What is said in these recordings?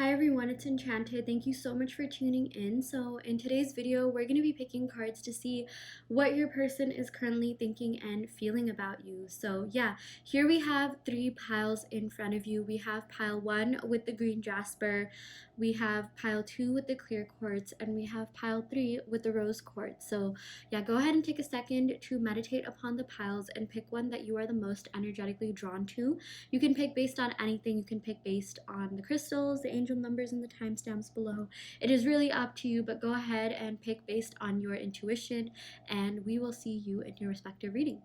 Hi everyone, it's Enchanted. Thank you so much for tuning in. So in today's video, we're going to be picking cards to see what your person is currently thinking and feeling about you. So yeah, here we have three piles in front of you. We have pile 1 with the green Jasper, we have pile 2 with the clear quartz, and we have pile 3 with the rose quartz. So yeah, go ahead and take a second to meditate upon the piles and pick one that you are the most energetically drawn to. You can pick based on anything. You can pick based on the crystals, the angel numbers, and the timestamps below. It is really up to you, but go ahead and pick based on your intuition, and we will see you in your respective reading.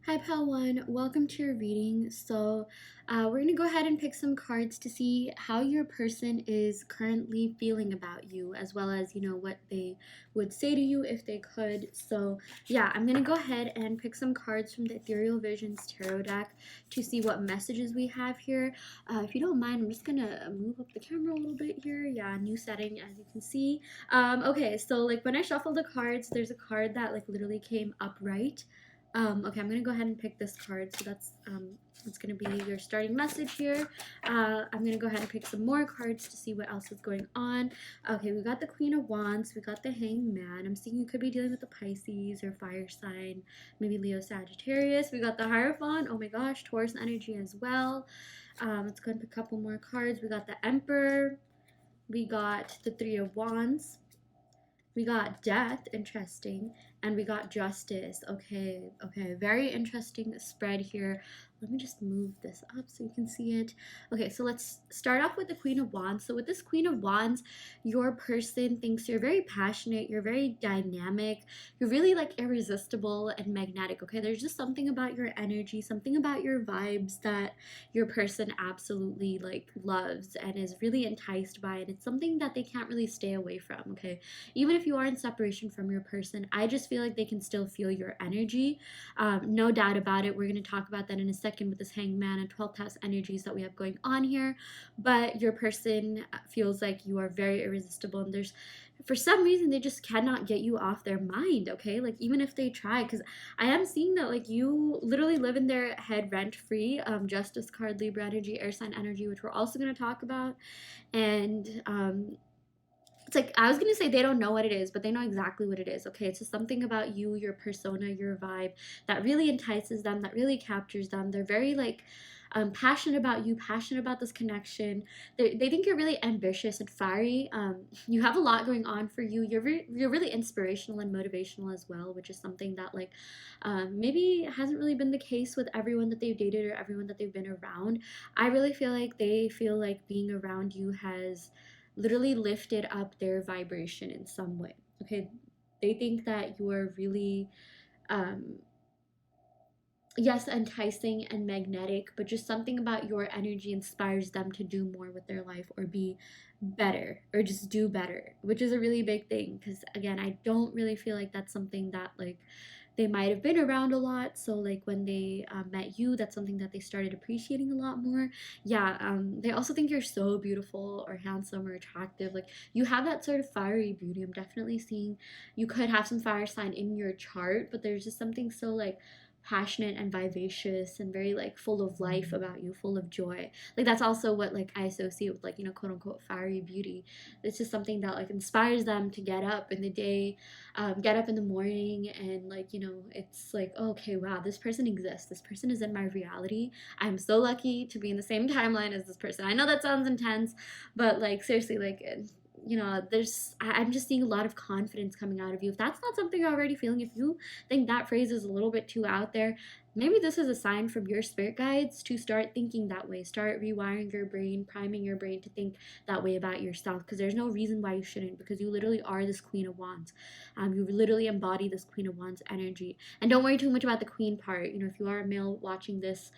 Hi Pal One, welcome to your reading. So we're going to go ahead and pick some cards to see how your person is currently feeling about you, as well as, what they would say to you if they could. So yeah, I'm going to go ahead and pick some cards from the Ethereal Visions Tarot deck to see what messages we have here. If you don't mind, I'm just going to move up the camera a little bit here. Yeah, new setting, as you can see. Okay, so like when I shuffle the cards, there's a card that like literally came upright. Okay, I'm gonna go ahead and pick this card. So that's gonna be your starting message here. I'm gonna go ahead and pick some more cards to see what else is going on. Okay, we got the Queen of Wands, we got the Hanged Man. I'm seeing you could be dealing with the Pisces or fire sign, maybe Leo, Sagittarius. We got the Hierophant. Oh my gosh, Taurus energy as well. Let's go and pick a couple more cards. We got the Emperor. We got the Three of Wands. We got Death, interesting, and we got Justice. Okay, very interesting spread here. Let me just move this up so you can see it. Okay, so let's start off with the Queen of Wands. So with this Queen of Wands, your person thinks you're very passionate, you're very dynamic, you're really like irresistible and magnetic, okay? There's just something about your energy, something about your vibes that your person absolutely like loves and is really enticed by, and it's something that they can't really stay away from, okay? Even if you are in separation from your person, I just feel like they can still feel your energy. No doubt about it. We're going to talk about that in a second with this Hanged Man and 12th house energies that we have going on here. But your person feels like you are very irresistible, and there's, for some reason, they just cannot get you off their mind, okay? Like, even if they try, because I am seeing that, like, you literally live in their head rent-free. Justice card, Libra energy, air sign energy, which we're also going to talk about. And it's like, I was gonna say they don't know what it is, but they know exactly what it is, okay? It's just something about you, your persona, your vibe that really entices them, that really captures them. They're very like passionate about you, passionate about this connection. They think you're really ambitious and fiery. You have a lot going on for you. You're really inspirational and motivational as well, which is something that like maybe hasn't really been the case with everyone that they've dated or everyone that they've been around. I really feel like they feel like being around you has literally lifted up their vibration in some way, okay? They think that you are really um yes, enticing and magnetic, but just something about your energy inspires them to do more with their life or be better or just do better, which is a really big thing because again, I don't really feel like that's something that like they might have been around a lot. So like when they met you, that's something that they started appreciating a lot more. Yeah, they also think you're so beautiful or handsome or attractive. Like you have that sort of fiery beauty. I'm definitely seeing you could have some fire sign in your chart, but there's just something so like passionate and vivacious and very like full of life about you, full of joy. Like that's also what like I associate with like, quote unquote fiery beauty. It's just something that like inspires them to get up in the day, get up in the morning, and like, it's like, oh, okay, wow, this person exists, this person is in my reality. I'm so lucky to be in the same timeline as this person. I know that sounds intense, but like seriously, like I'm just seeing a lot of confidence coming out of you. If that's not something you're already feeling, if you think that phrase is a little bit too out there, maybe this is a sign from your spirit guides to start thinking that way. Start rewiring your brain, priming your brain to think that way about yourself, because there's no reason why you shouldn't, because you literally are this Queen of Wands. You literally embody this Queen of Wands energy. And don't worry too much about the queen part. If you are a male watching this,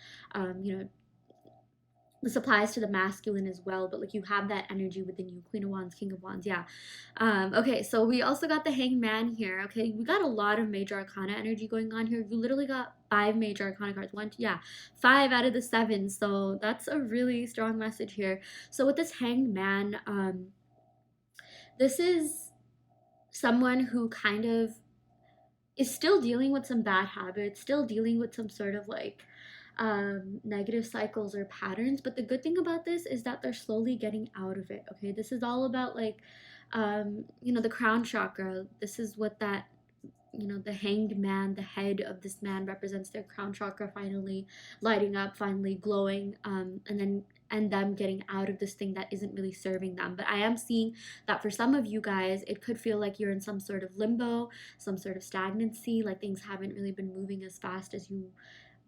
this applies to the masculine as well, but like you have that energy within you. Queen of Wands, King of Wands, yeah. Okay, so we also got the Hanged Man here. Okay, we got a lot of major arcana energy going on here. You literally got 5 major arcana cards. Yeah, 5 out of the 7. So that's a really strong message here. So with this Hanged Man, this is someone who kind of is still dealing with some bad habits, still dealing with some sort of like negative cycles or patterns. But the good thing about this is that they're slowly getting out of it. Okay, this is all about like, the crown chakra. This is what that, the hanged man, the head of this man represents their crown chakra finally lighting up, finally glowing, and them getting out of this thing that isn't really serving them. But I am seeing that for some of you guys, it could feel like you're in some sort of limbo, some sort of stagnancy, like things haven't really been moving as fast as you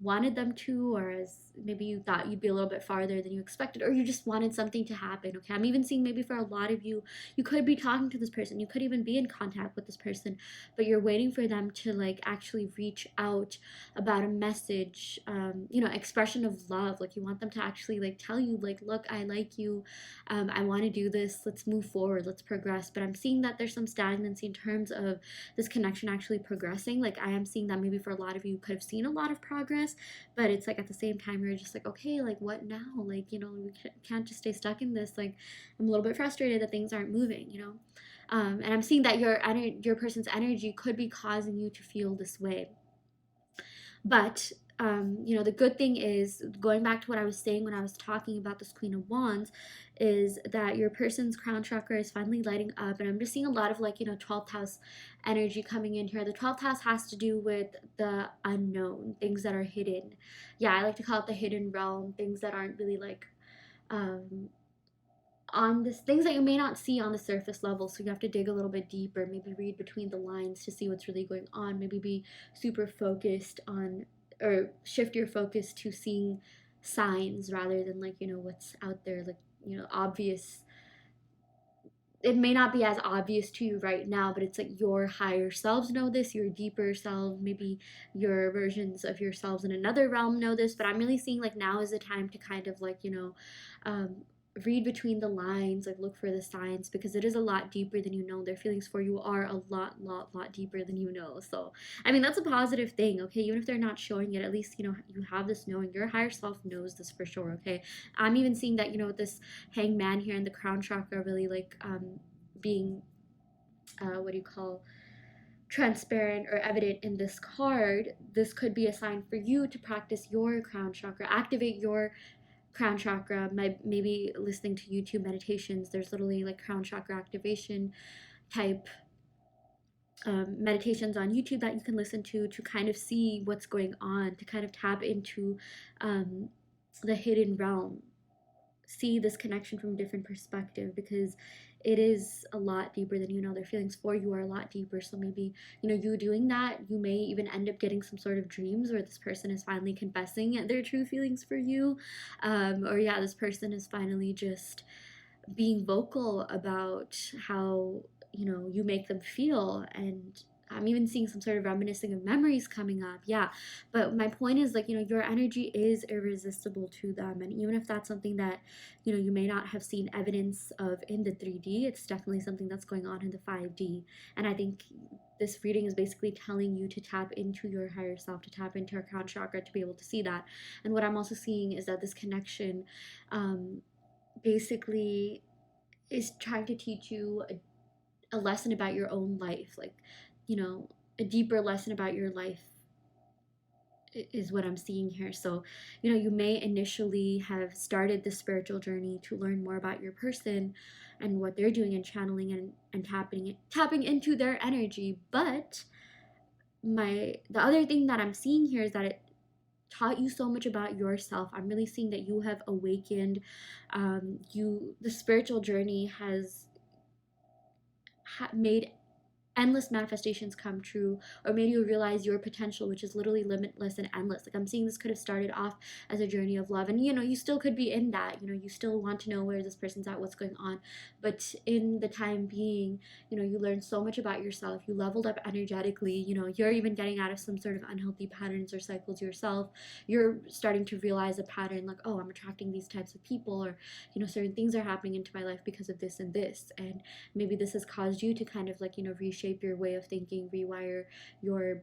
wanted them to, or as maybe you thought you'd be a little bit farther than you expected, or you just wanted something to happen. Okay, I'm even seeing maybe for a lot of you, you could be talking to this person, you could even be in contact with this person, but you're waiting for them to like actually reach out about a message, expression of love. Like you want them to actually like tell you like, look, I like you, I want to do this, let's move forward, let's progress. But I'm seeing that there's some stagnancy in terms of this connection actually progressing. Like I am seeing that maybe for a lot of you could have seen a lot of progress, but it's like at the same time you're just like, okay, like what now? Like, we can't just stay stuck in this. Like I'm a little bit frustrated that things aren't moving. And I'm seeing that your person's energy could be causing you to feel this way. But the good thing is, going back to what I was saying when I was talking about this Queen of Wands, is that your person's crown chakra is finally lighting up. And I'm just seeing a lot of like, 12th house energy coming in here. The 12th house has to do with the unknown, things that are hidden. Yeah, I like to call it the hidden realm, things that aren't really like, um, on this, things that you may not see on the surface level. So you have to dig a little bit deeper, maybe read between the lines to see what's really going on, maybe be super focused on, or shift your focus to seeing signs rather than like, what's out there, like, obvious. It may not be as obvious to you right now, but it's like your higher selves know this, your deeper self, maybe your versions of yourselves in another realm know this. But I'm really seeing like now is the time to kind of like, um, read between the lines, like look for the signs, because it is a lot deeper than you know. Their feelings for you are a lot deeper than you know. So I mean, that's a positive thing. Okay, even if they're not showing it, at least you have this knowing. Your higher self knows this for sure. Okay, I'm even seeing that, with this hangman here in the crown chakra really like, being, what do you call, transparent or evident in this card. This could be a sign for you to practice your crown chakra, activate your crown chakra. Maybe listening to YouTube meditations, there's literally like crown chakra activation type, meditations on YouTube that you can listen to kind of see what's going on, to kind of tap into, um, the hidden realm, see this connection from a different perspective, because it is a lot deeper than you know. Their feelings for you are a lot deeper. So maybe, you doing that, you may even end up getting some sort of dreams where this person is finally confessing their true feelings for you. Or yeah, this person is finally just being vocal about how, you make them feel. And I'm even seeing some sort of reminiscing of memories coming up. Yeah. But my point is like, your energy is irresistible to them. And even if that's something that, you may not have seen evidence of in the 3D, it's definitely something that's going on in the 5D. And I think this reading is basically telling you to tap into your higher self, to tap into your crown chakra, to be able to see that. And what I'm also seeing is that this connection, basically is trying to teach you a lesson about your own life, like, a deeper lesson about your life is what I'm seeing here. So, you may initially have started this spiritual journey to learn more about your person and what they're doing, and channeling and tapping into their energy. But the other thing that I'm seeing here is that it taught you so much about yourself. I'm really seeing that you have awakened. The spiritual journey has made endless manifestations come true, or made you realize your potential, which is literally limitless and endless. Like I'm seeing this could have started off as a journey of love, and you still could be in that. You still want to know where this person's at, what's going on. But in the time being, you learned so much about yourself, you leveled up energetically. You're even getting out of some sort of unhealthy patterns or cycles yourself. You're starting to realize a pattern, like, oh, I'm attracting these types of people, or certain things are happening into my life because of this and this. And maybe this has caused you to kind of like, reshape your way of thinking, rewire your,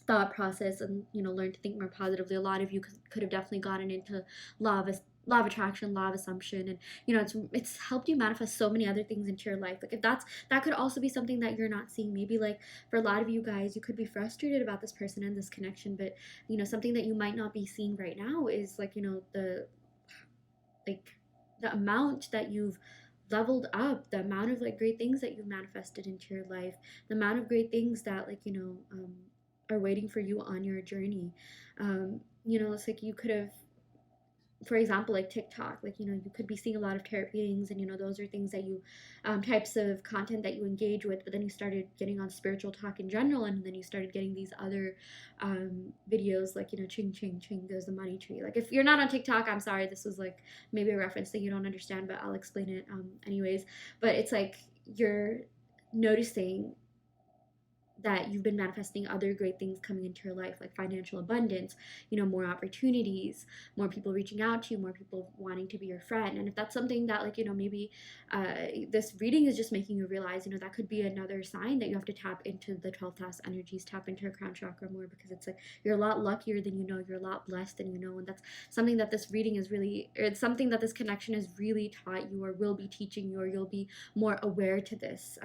thought process, and learn to think more positively. A lot of you could have definitely gotten into law of law of attraction, law of assumption, and it's helped you manifest so many other things into your life. Like if that could also be something that you're not seeing. Maybe like for a lot of you guys, you could be frustrated about this person and this connection, but something that you might not be seeing right now is like like the amount that you've leveled up, the amount of like great things that you've manifested into your life, the amount of great things that are waiting for you on your journey. It's like you could have, for example, like TikTok, like you could be seeing a lot of tarot readings, and those are things that you types of content that you engage with, but then you started getting on spiritual talk in general, and then you started getting these other videos like ching ching ching goes the money tree. Like if you're not on TikTok, I'm sorry, this was like maybe a reference that you don't understand, but I'll explain it anyways. But it's like you're noticing that you've been manifesting other great things coming into your life, like financial abundance, more opportunities, more people reaching out to you, more people wanting to be your friend. And if that's something that maybe this reading is just making you realize, that could be another sign that you have to tap into the 12th house energies, tap into your crown chakra more, because it's like you're a lot luckier than you're a lot blessed than and that's something that this reading is really, or it's something that this connection has really taught you or will be teaching you, or you'll be more aware to this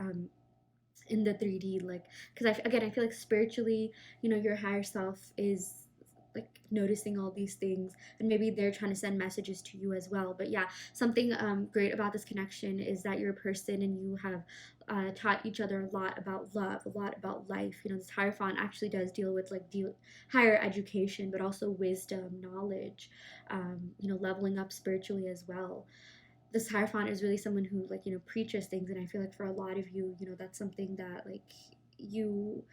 in the 3D, like, because I feel like spiritually, your higher self is like noticing all these things, and maybe they're trying to send messages to you as well. But yeah, something great about this connection is that you're a person and you have taught each other a lot about love, a lot about life. This Hierophant actually does deal with like higher education, but also wisdom, knowledge, leveling up spiritually as well. This Hierophant is really someone who preaches things, and I feel like for a lot of you, that's something that like you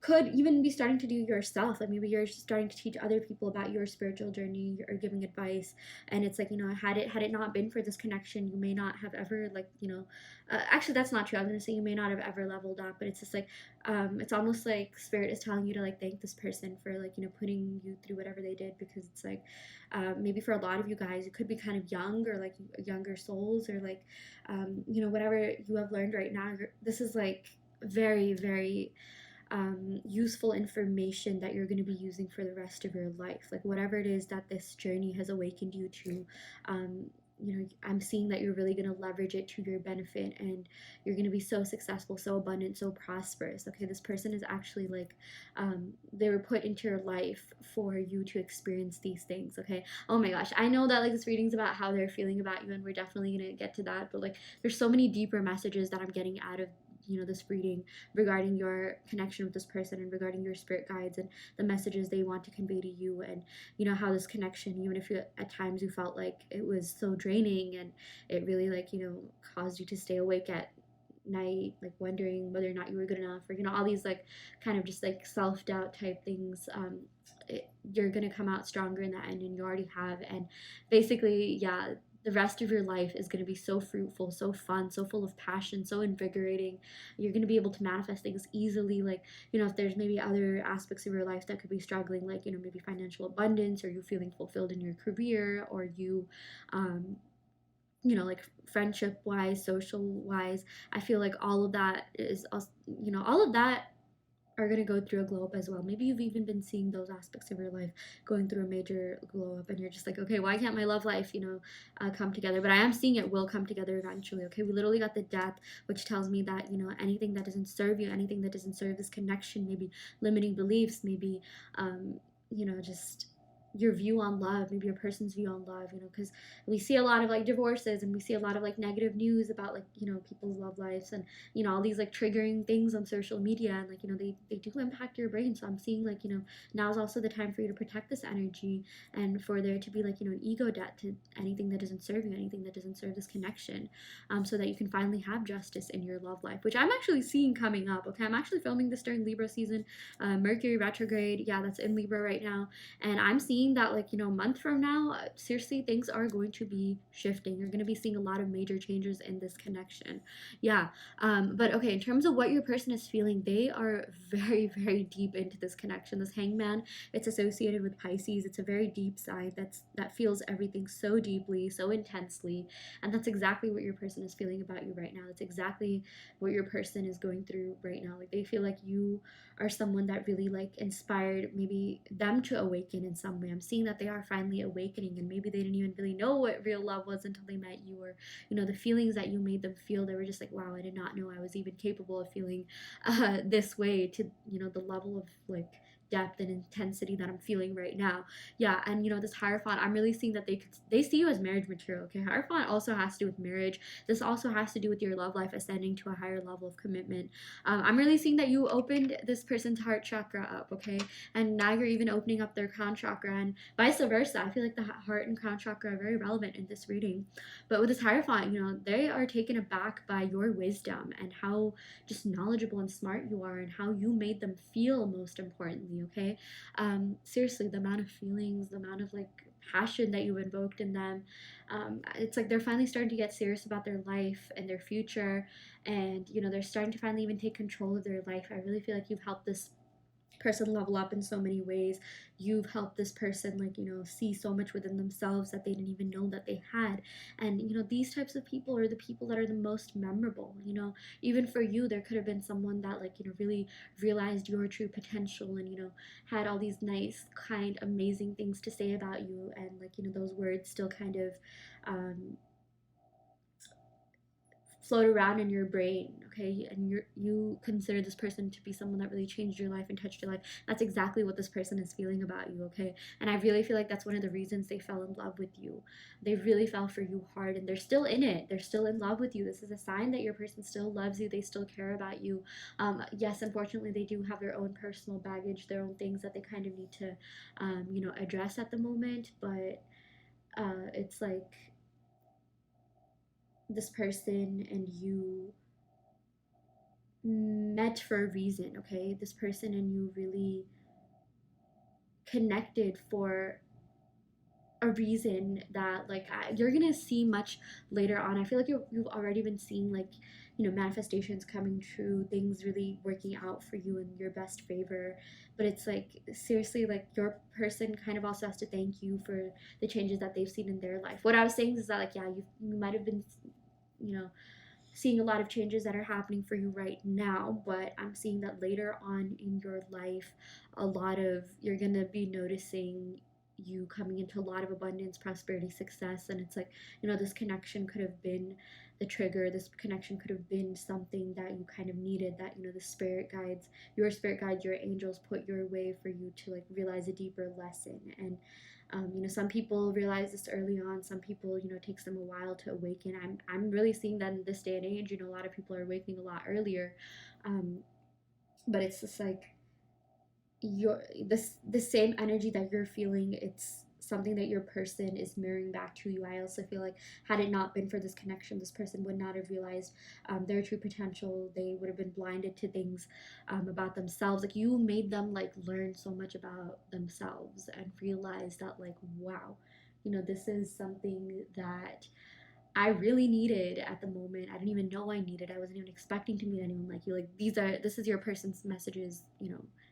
could even be starting to do yourself. Like maybe you're starting to teach other people about your spiritual journey or giving advice, and it's like had it not been for this connection, you may not have ever actually that's not true. I'm gonna say you may not have ever leveled up, but it's just like it's almost like spirit is telling you to like thank this person for like putting you through whatever they did, because it's like maybe for a lot of you guys it could be kind of young, or like younger souls, or like whatever you have learned right now. This is like very, very useful information that you're going to be using for the rest of your life. Like whatever it is that this journey has awakened you to, I'm seeing that you're really going to leverage it to your benefit, and you're going to be so successful, so abundant, so prosperous. Okay, this person is actually like they were put into your life for you to experience these things. Okay, oh my gosh, I know that like this reading's about how they're feeling about you, and we're definitely going to get to that, but like there's so many deeper messages that I'm getting out of this reading regarding your connection with this person, and regarding your spirit guides and the messages they want to convey to you, and how this connection, even if at times you felt like it was so draining and it really like caused you to stay awake at night, like wondering whether or not you were good enough, or all these like kind of just like self-doubt type things, you're gonna come out stronger in the end, and you already have. And basically, yeah, the rest of your life is going to be so fruitful, so fun, so full of passion, so invigorating. You're going to be able to manifest things easily. Like, if there's maybe other aspects of your life that could be struggling, like, maybe financial abundance, or you feeling fulfilled in your career, or you, like friendship wise, social wise, I feel like all of that is, all of that are going to go through a glow up as well. Maybe you've even been seeing those aspects of your life going through a major glow up, and you're just like, okay, why can't my love life, come together? But I am seeing it will come together eventually. Okay, we literally got the Death, which tells me that anything that doesn't serve you, anything that doesn't serve this connection, maybe limiting beliefs, maybe just your view on love, maybe your person's view on love, because we see a lot of like divorces, and we see a lot of like negative news about like people's love lives, and all these like triggering things on social media, and like they do impact your brain. So I'm seeing like now is also the time for you to protect this energy, and for there to be like an ego debt to anything that doesn't serve you, anything that doesn't serve this connection, so that you can finally have justice in your love life, which I'm actually seeing coming up. Okay, I'm actually filming this during Libra season, Mercury retrograde, yeah, that's in Libra right now, and I'm seeing that like a month from now, seriously, things are going to be shifting. You're going to be seeing a lot of major changes in this connection. Yeah. But okay, in terms of what your person is feeling, they are very, very deep into this connection. This Hangman, it's associated with Pisces. It's a very deep side that feels everything so deeply, so intensely, and that's exactly what your person is feeling about you right now. That's exactly what your person is going through right now. Like they feel like you are someone that really like inspired maybe them to awaken in some way. way. I'm seeing that they are finally awakening, and maybe they didn't even really know what real love was until they met you, or the feelings that you made them feel. They were just like, wow, I did not know I was even capable of feeling this way, to the level of like depth and intensity that I'm feeling right now. Yeah, and this Hierophant, I'm really seeing that they see you as marriage material. Okay, Hierophant also has to do with marriage. This also has to do with your love life ascending to a higher level of commitment. I'm really seeing that you opened this person's heart chakra up, okay, and now you're even opening up their crown chakra, and vice versa. I feel like the heart and crown chakra are very relevant in this reading. But with this Hierophant, they are taken aback by your wisdom and how just knowledgeable and smart you are, and how you made them feel, most importantly. Okay, seriously, the amount of feelings, the amount of like passion that you invoked in them, it's like they're finally starting to get serious about their life and their future, and they're starting to finally even take control of their life. I really feel like you've helped this person level up in so many ways. You've helped this person, like, see so much within themselves that they didn't even know that they had. And these types of people are the people that are the most memorable. Even for you, there could have been someone that, like, really realized your true potential, and had all these nice, kind, amazing things to say about you, and like, those words still kind of um, float around in your brain, okay, and you consider this person to be someone that really changed your life and touched your life. That's exactly what this person is feeling about you, okay. And I really feel like that's one of the reasons they fell in love with you. They really fell for you hard, and they're still in it. They're still in love with you. This is a sign that your person still loves you. They still care about you. Yes, unfortunately, they do have their own personal baggage, their own things that they kind of need to address at the moment. But it's like this person and you met for a reason, okay? This person and you really connected for a reason that, like, you're gonna see much later on. I feel like you've already been seeing, like, manifestations coming true, things really working out for you in your best favor. But it's like, seriously, like, your person kind of also has to thank you for the changes that they've seen in their life. What I was saying is that, like, yeah, you might have been, you know seeing a lot of changes that are happening for you right now, but I'm seeing that later on in your life, you're gonna be noticing you coming into a lot of abundance, prosperity, success. And it's like, this connection could have been the trigger. This connection could have been something that you kind of needed, that, the spirit guides, your angels put your way for you to, like, realize a deeper lesson. And some people realize this early on. Some people, it takes them a while to awaken. I'm really seeing that in this day and age. A lot of people are awakening a lot earlier, um, but it's just like the same energy that you're feeling. It's something that your person is mirroring back to you. I also feel like, had it not been for this connection, this person would not have realized their true potential. They would have been blinded to things about themselves. Like, you made them, like, learn so much about themselves and realize that, like, wow, this is something that I really needed at the moment. I didn't even know I needed. I wasn't even expecting to meet anyone like you. Like, this is your person's messages,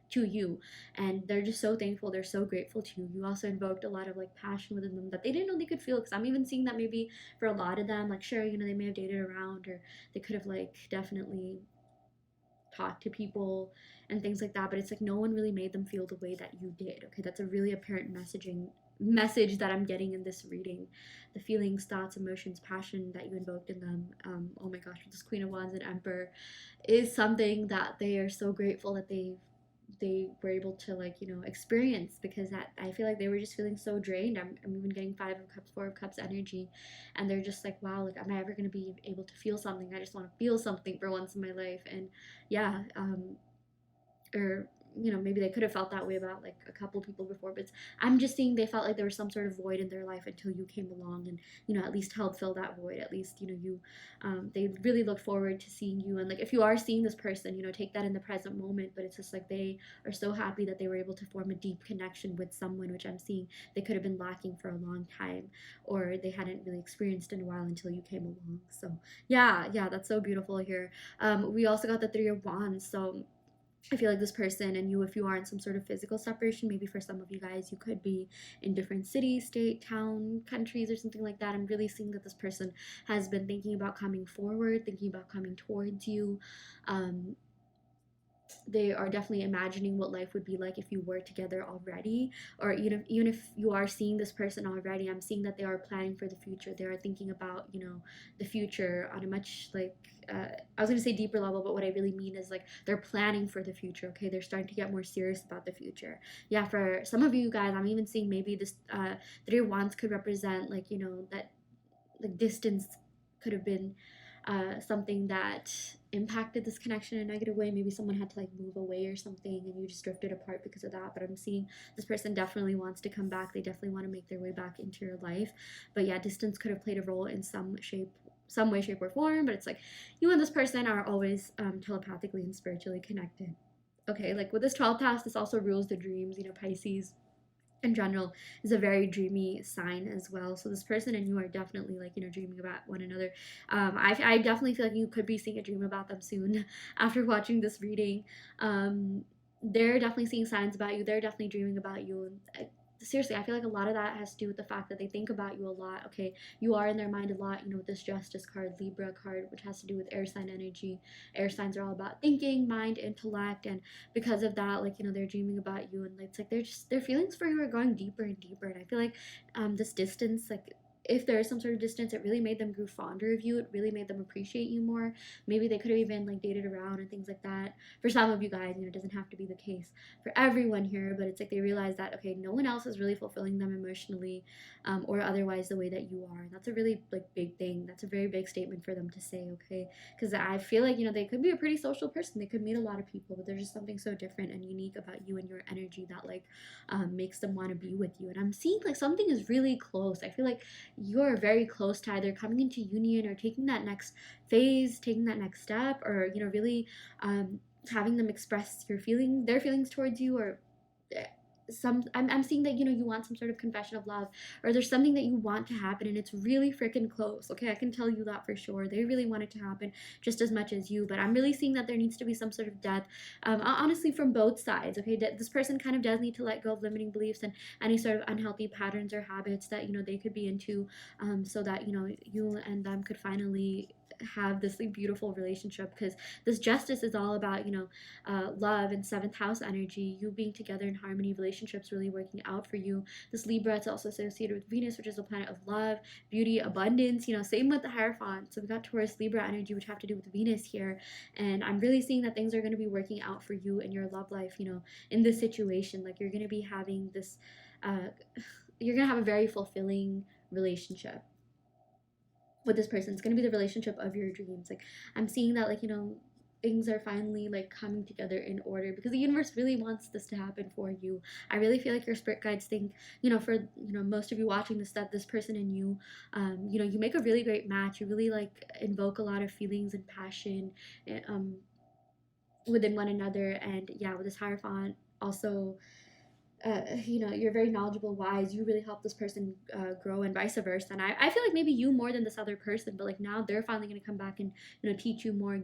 to you. And they're just so thankful. They're so grateful to you. You also invoked a lot of, like, passion within them that they didn't know they could feel. Because I'm even seeing that maybe for a lot of them, like, sure, they may have dated around, or they could have, like, definitely talk to people and things like that, but it's like no one really made them feel the way that you did. Okay, that's a really apparent message that I'm getting in this reading. The feelings, thoughts, emotions, passion that you invoked in them, oh my gosh, this Queen of Wands and Emperor is something that they are so grateful that they were able to, like, experience. Because I feel like they were just feeling so drained. I'm even getting 5 of Cups, 4 of Cups energy, and they're just like, wow, like, am I ever going to be able to feel something? I just want to feel something for once in my life. And yeah, or maybe they could have felt that way about, like, a couple people before, but I'm just seeing they felt like there was some sort of void in their life until you came along and at least helped fill that void. At least you they really look forward to seeing you. And, like, if you are seeing this person, take that in the present moment. But it's just like they are so happy that they were able to form a deep connection with someone, which I'm seeing they could have been lacking for a long time, or they hadn't really experienced in a while until you came along. So yeah, that's so beautiful here. We also got the 3 of Wands. So I feel like this person and you, if you are in some sort of physical separation, maybe for some of you guys, you could be in different cities, state, town, countries, or something like that. I'm really seeing that this person has been thinking about coming forward, thinking about coming towards you. Um, they are definitely imagining what life would be like if you were together already, or even if you are seeing this person already, I'm seeing that they are planning for the future. They are thinking about, the future on a much, like, I was going to say deeper level, but what I really mean is like they're planning for the future. Okay, they're starting to get more serious about the future. Yeah, for some of you guys, I'm even seeing maybe this three of wands could represent, like, that, like, distance could have been something that impacted this connection in a negative way. Maybe someone had to like move away or something and you just drifted apart because of that. But I'm seeing this person definitely wants to come back. They definitely want to make their way back into your life. But yeah, distance could have played a role in some way, shape, or form. But it's like you and this person are always telepathically and spiritually connected. Okay, like with this 12th house, this also rules the dreams. Pisces in general is a very dreamy sign as well. So this person and you are definitely, like, dreaming about one another. I definitely feel like you could be seeing a dream about them soon after watching this reading. They're definitely seeing signs about you. They're definitely dreaming about you. And seriously, I feel like a lot of that has to do with the fact that they think about you a lot. Okay, you are in their mind a lot. With this Justice card, Libra card, which has to do with air sign energy. Air signs are all about thinking, mind, intellect, and because of that, like, they're dreaming about you, and it's like their feelings for you are going deeper and deeper. And I feel like this distance, like, if there is some sort of distance, it really made them grow fonder of you. It really made them appreciate you more. Maybe they could have even like dated around and things like that. For some of you guys, it doesn't have to be the case for everyone here, but it's like they realize that, okay, no one else is really fulfilling them emotionally, or otherwise the way that you are. And that's a really like big thing. That's a very big statement for them to say, okay? Because I feel like, they could be a pretty social person. They could meet a lot of people, but there's just something so different and unique about you and your energy that like makes them want to be with you. And I'm seeing like something is really close. I feel like you're very close to either coming into union or taking that next phase, taking that next step, or really having them express their feelings towards you, or I'm seeing that you want some sort of confession of love, or there's something that you want to happen and it's really freaking close. Okay, I can tell you that for sure. They really want it to happen just as much as you, but I'm really seeing that there needs to be some sort of death, honestly, from both sides. Okay, this person kind of does need to let go of limiting beliefs and any sort of unhealthy patterns or habits that they could be into, so that you and them could finally have this like beautiful relationship, because this Justice is all about love and seventh house energy, you being together in harmony, relationships really working out for you. This Libra, it's also associated with Venus, which is the planet of love, beauty, abundance. Same with the Hierophant. So we got Taurus, Libra energy, which have to do with Venus here. And I'm really seeing that things are going to be working out for you in your love life, in this situation. Like, you're going to be having this, you're going to have a very fulfilling relationship with this person. It's going to be the relationship of your dreams. Like, I'm seeing that, like, things are finally like coming together in order, because the universe really wants this to happen for you. I really feel like your spirit guides think, for most of you watching this, that this person and you, you make a really great match. You really like invoke a lot of feelings and passion, um within one another. And yeah, with this Hierophant also, you're very knowledgeable, wise. You really help this person grow, and vice versa. And I feel like maybe you more than this other person, but like now they're finally going to come back and teach you more,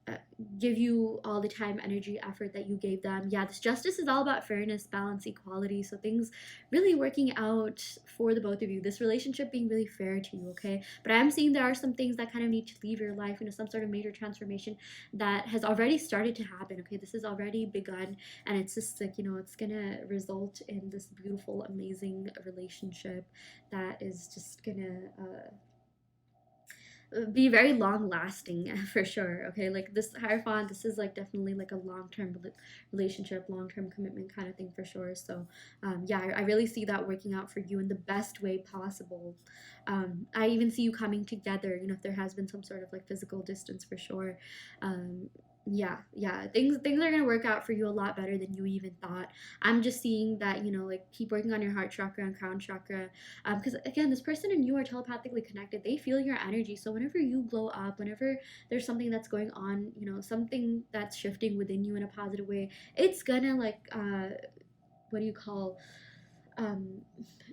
uh, give you all the time, energy, effort that you gave them. Yeah, this Justice is all about fairness, balance, equality. So things really working out for the both of you. This relationship being really fair to you, okay? But I'm seeing there are some things that kind of need to leave your life, some sort of major transformation that has already started to happen, okay? This has already begun, and it's just like, it's gonna result in this beautiful, amazing relationship that is just gonna be very long lasting for sure. Okay, like this Hierophant, this is like definitely like a long-term relationship, long-term commitment kind of thing for sure. So yeah, I really see that working out for you in the best way possible. I even see you coming together, if there has been some sort of like physical distance for sure. Yeah, things are gonna work out for you a lot better than you even thought. I'm just seeing that, like, keep working on your heart chakra and crown chakra, because again, this person and you are telepathically connected. They feel your energy. So whenever you glow up, whenever there's something that's going on, something that's shifting within you in a positive way, it's gonna like what do you call um,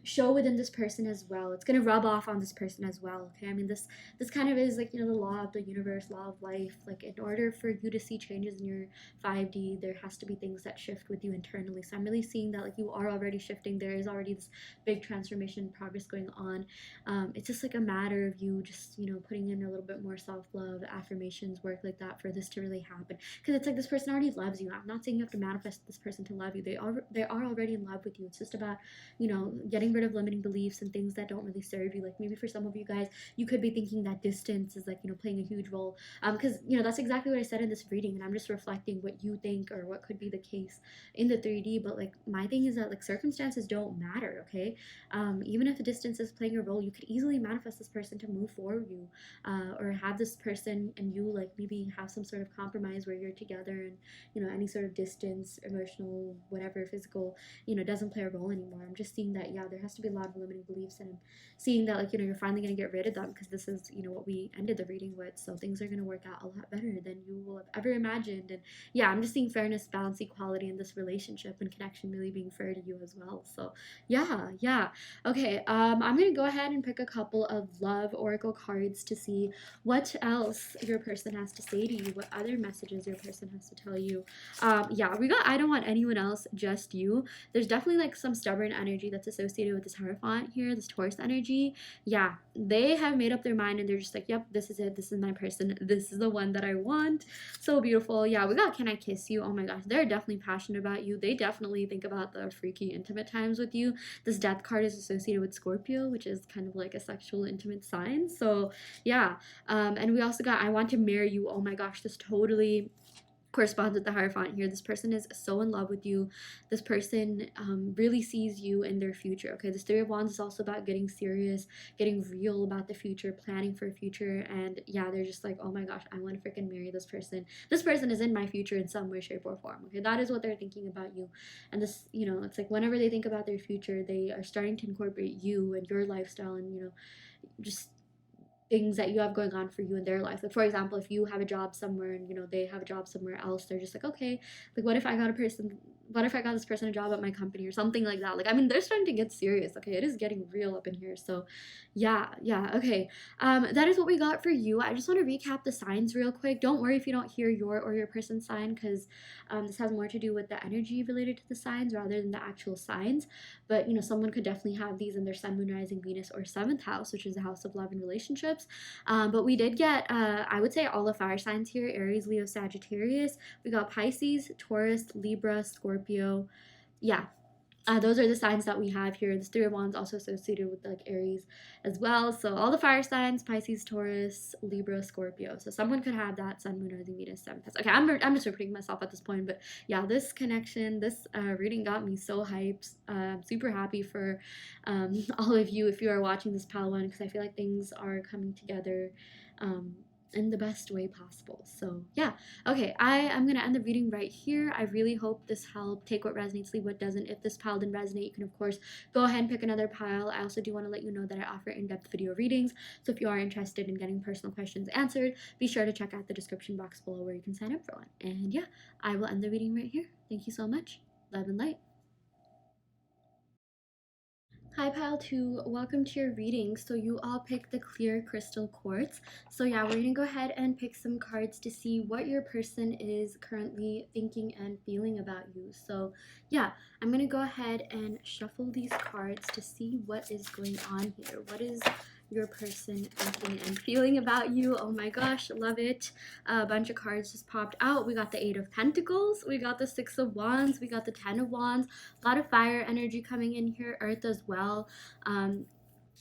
show within this person as well. It's gonna rub off on this person as well. Okay, I mean this kind of is like, you know, the law of the universe, law of life. Like in order for you to see changes in your 5D, there has to be things that shift with you internally. So I'm really seeing that like you are already shifting. There is already this big transformation progress going on. It's just like a matter of you just, you know, putting in a little bit more self-love, affirmations, work like that for this to really happen. Because it's like this person already loves you. I'm not saying you have to manifest this person to love you. They are already in love with you. It's just about, you know, getting rid of limiting beliefs and things that don't really serve you. Like maybe for some of you guys, you could be thinking that distance is like, you know, playing a huge role. Because, you know, that's exactly what I said in this reading, and I'm just reflecting what you think or what could be the case in the 3D. But like my thing is that like circumstances don't matter, okay? Even if the distance is playing a role, you could easily manifest this person to move forward you, or have this person and you like maybe have some sort of compromise where you're together, and you know any sort of distance, emotional, whatever, physical, you know, doesn't play a role anymore. I'm just seeing that, yeah, there has to be a lot of limiting beliefs, and I'm seeing that like, you know, you're finally going to get rid of them, because this is, you know, what we ended the reading with. So things are going to work out a lot better than you will have ever imagined. And yeah, I'm just seeing fairness, balance, equality in this relationship and connection really being fair to you as well. So yeah, yeah. Okay, I'm gonna go ahead and pick a couple of love oracle cards to see what else your person has to say to you, what other messages your person has to tell you. Yeah, we got I don't want anyone else, just you. There's definitely like some stubborn energy that's associated with this Hierophant here, this Taurus energy. Yeah, they have made up their mind and they're just like, yep, this is it. This is my person. This is the one that I want. So beautiful. Yeah, we got Can I Kiss You? Oh my gosh, they're definitely passionate about you. They definitely think about the freaky, intimate times with you. This Death card is associated with Scorpio, which is kind of like a sexual, intimate sign. So yeah, and we also got I Want to Marry You. Oh my gosh, this totally corresponds with the Hierophant here. This person is so in love with you. This person really sees you in their future. Okay, this Three of Wands is also about getting serious, getting real about the future, planning for a future. And yeah, they're just like, oh my gosh, I want to freaking marry this person. This person is in my future in some way, shape, or form. Okay, that is what they're thinking about you. And this, you know, it's like whenever they think about their future, they are starting to incorporate you and your lifestyle, and you know, just things that you have going on for you in their life. Like for example, if you have a job somewhere and you know they have a job somewhere else, they're just like, okay, like what if I got this person a job at my company or something like that. Like I mean, they're starting to get serious. Okay, it is getting real up in here. So yeah, yeah, okay. That is what we got for you. I just want to recap the signs real quick. Don't worry if you don't hear your or your person's sign, because this has more to do with the energy related to the signs rather than the actual signs. But you know, someone could definitely have these in their sun, moon, rising, Venus, or seventh house, which is the house of love and relationships. But we did get, I would say, all the fire signs here: Aries, Leo, Sagittarius. We got Pisces, Taurus, Libra, Scorpio. Yeah, those are the signs that we have here. This Three of Wands also associated with like Aries as well. So all the fire signs: Pisces, Taurus, Libra, Scorpio. So someone could have that sun, moon, rising, Venus, seventh house. Okay, I'm just repeating myself at this point, but yeah, this connection, this reading got me so hyped. I'm super happy for all of you if you are watching this pal one, because I feel like things are coming together. Um, in the best way possible. So yeah, okay, I am gonna end the reading right here. I really hope this helped. Take what resonates, leave what doesn't. If this pile didn't resonate, you can of course go ahead and pick another pile. I also do want to let you know that I offer in-depth video readings, so if you are interested in getting personal questions answered, be sure to check out the description box below where you can sign up for one. And yeah, I will end the reading right here. Thank you so much. Love and light. Hi Pile 2, welcome to your reading. So you all picked the clear crystal quartz. So yeah, we're gonna go ahead and pick some cards to see what your person is currently thinking and feeling about you. So yeah, I'm gonna go ahead and shuffle these cards to see what is going on here. What is your person thinking and feeling about you? Oh my gosh, love it. A bunch of cards just popped out. We got the Eight of Pentacles, we got the Six of Wands, we got the Ten of Wands. A lot of fire energy coming in here, earth as well.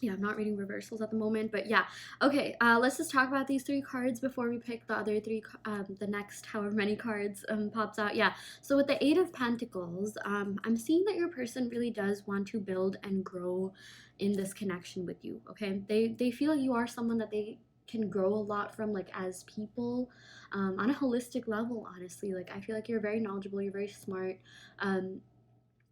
Yeah, I'm not reading reversals at the moment, but yeah. Okay, let's just talk about these three cards before we pick the other three, the next however many cards pops out. Yeah, so with the Eight of Pentacles, I'm seeing that your person really does want to build and grow in this connection with you, okay? They feel you are someone that they can grow a lot from, like as people, on a holistic level, honestly. Like I feel like you're very knowledgeable, you're very smart. um,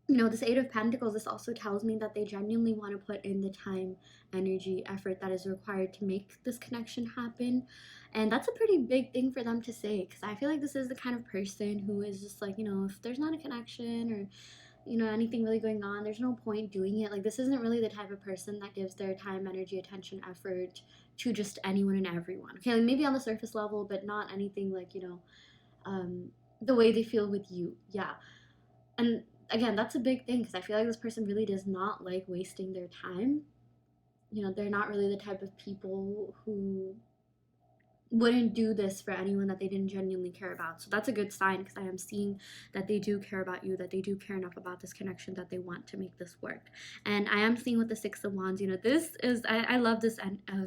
you know, this Eight of Pentacles, this also tells me that they genuinely want to put in the time, energy, effort that is required to make this connection happen. And that's a pretty big thing for them to say, because I feel like this is the kind of person who is just like, you know, if there's not a connection, or anything really going on, there's no point doing it. Like, this isn't really the type of person that gives their time, energy, attention, effort to just anyone and everyone. Okay, like maybe on the surface level, but not anything like, um, the way they feel with you. Yeah. And again, that's a big thing because I feel like this person really does not like wasting their time. They're not really the type of people who wouldn't do this for anyone that they didn't genuinely care about. So that's a good sign because I am seeing that they do care about you, that they do care enough about this connection that they want to make this work. And I am seeing with the Six of Wands, this is, I love this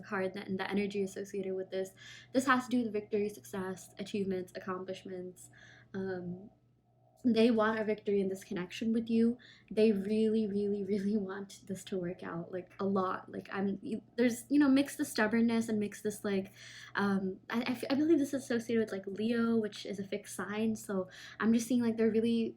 card and the energy associated with this. This has to do with victory, success, achievements, accomplishments. Um, they want a victory in this connection with you. They really, really, really want this to work out, like a lot. Like there's mix the stubbornness and mix this like I believe this is associated with like Leo, which is a fixed sign. So I'm just seeing like they're really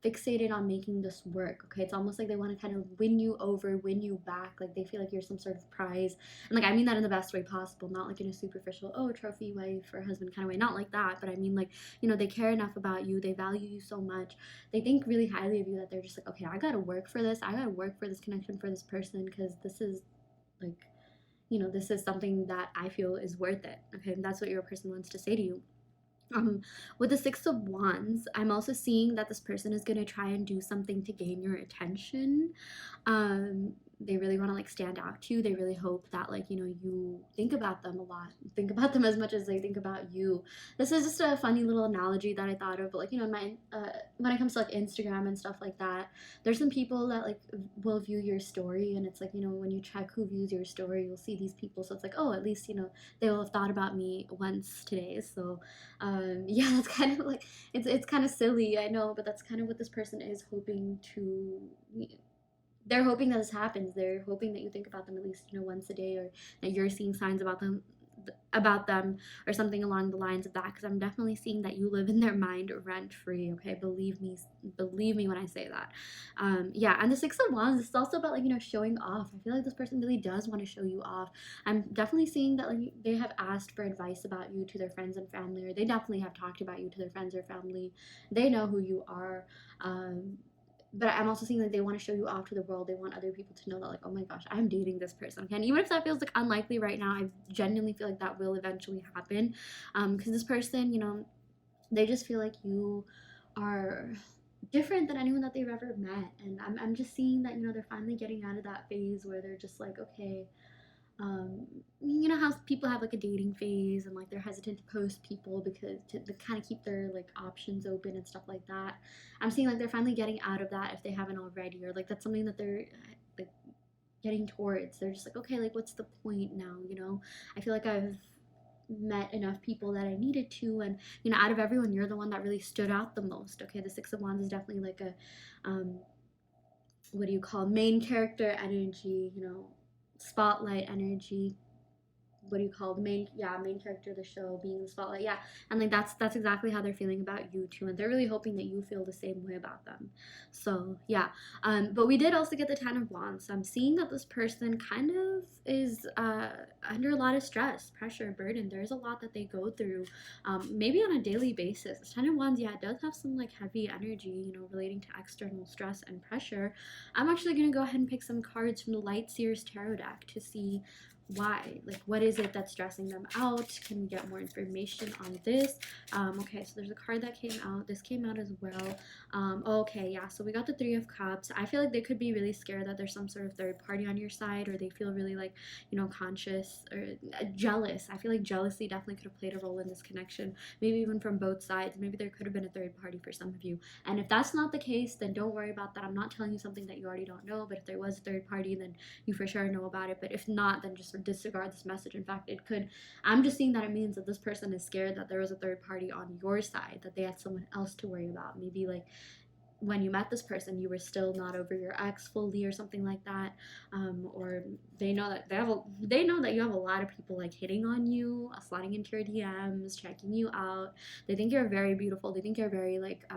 fixated on making this work. Okay, it's almost like they want to kind of win you over, win you back. Like they feel like you're some sort of prize, and like I mean that in the best way possible, not like in a superficial, oh, trophy wife or husband kind of way, not like that. But I mean like, they care enough about you, they value you so much, they think really highly of you, that they're just like, okay, I gotta work for this, I gotta work for this connection for this person, because this is like, this is something that I feel is worth it. Okay, and that's what your person wants to say to you. With the Six of Wands, I'm also seeing that this person is going to try and do something to gain your attention. They really want to like stand out to you. They really hope that like, you think about them a lot. Think about them as much as they think about you. This is just a funny little analogy that I thought of, but like, in my when it comes to like Instagram and stuff like that, there's some people that like will view your story, and it's like, when you check who views your story, you'll see these people. So it's like, oh, at least, they will have thought about me once today. So yeah, that's kind of like, it's kind of silly, I know, but that's kind of what this person is hoping to. They're hoping that this happens. They're hoping that you think about them at least once a day, or that you're seeing signs about them or something along the lines of that, because I'm definitely seeing that you live in their mind rent free. Okay, believe me when I say that. Yeah, and the Six of Wands is also about like showing off. I feel like this person really does want to show you off. I'm definitely seeing that like they have asked for advice about you to their friends and family, or they definitely have talked about you to their friends or family. They know who you are. But I'm also seeing that they want to show you off to the world. They want other people to know that, like, oh my gosh, I'm dating this person. Okay? And even if that feels like unlikely right now, I genuinely feel like that will eventually happen. Because this person, they just feel like you are different than anyone that they've ever met. And I'm just seeing that, they're finally getting out of that phase where they're just like, okay, how people have like a dating phase and like they're hesitant to post people because to kind of keep their like options open and stuff like that. I'm seeing like they're finally getting out of that if they haven't already, or like that's something that they're like getting towards. They're just like, okay, like what's the point now? I feel like I've met enough people that I needed to, and out of everyone, you're the one that really stood out the most. Okay, the Six of Wands is definitely like a what do you call, main character energy, spotlight energy. What do you call the main character of the show being the spotlight. Yeah, and like that's exactly how they're feeling about you too, and they're really hoping that you feel the same way about them. So yeah, but we did also get the Ten of Wands. So I'm seeing that this person kind of is under a lot of stress, pressure, burden. There's a lot that they go through, maybe on a daily basis. Ten of Wands, yeah, it does have some like heavy energy, relating to external stress and pressure. I'm actually gonna go ahead and pick some cards from the Light Seers Tarot deck to see why, like what is it that's stressing them out. Can we get more information on this? Okay, so there's a card that came out, this came out as well. Okay, yeah, so we got the Three of Cups. I feel like they could be really scared that there's some sort of third party on your side, or they feel really like conscious or jealous. I feel like jealousy definitely could have played a role in this connection, maybe even from both sides. Maybe there could have been a third party for some of you, and if that's not the case, then don't worry about that. I'm not telling you something that you already don't know, but if there was a third party, then you for sure know about it. But if not, then just disregard this message. In fact, it could, I'm just seeing that it means that this person is scared that there was a third party on your side, that they had someone else to worry about. Maybe like when you met this person, you were still not over your ex fully or something like that, or they know that they know that you have a lot of people like hitting on you, sliding into your DMs, checking you out. They think you're very beautiful. They think you're very like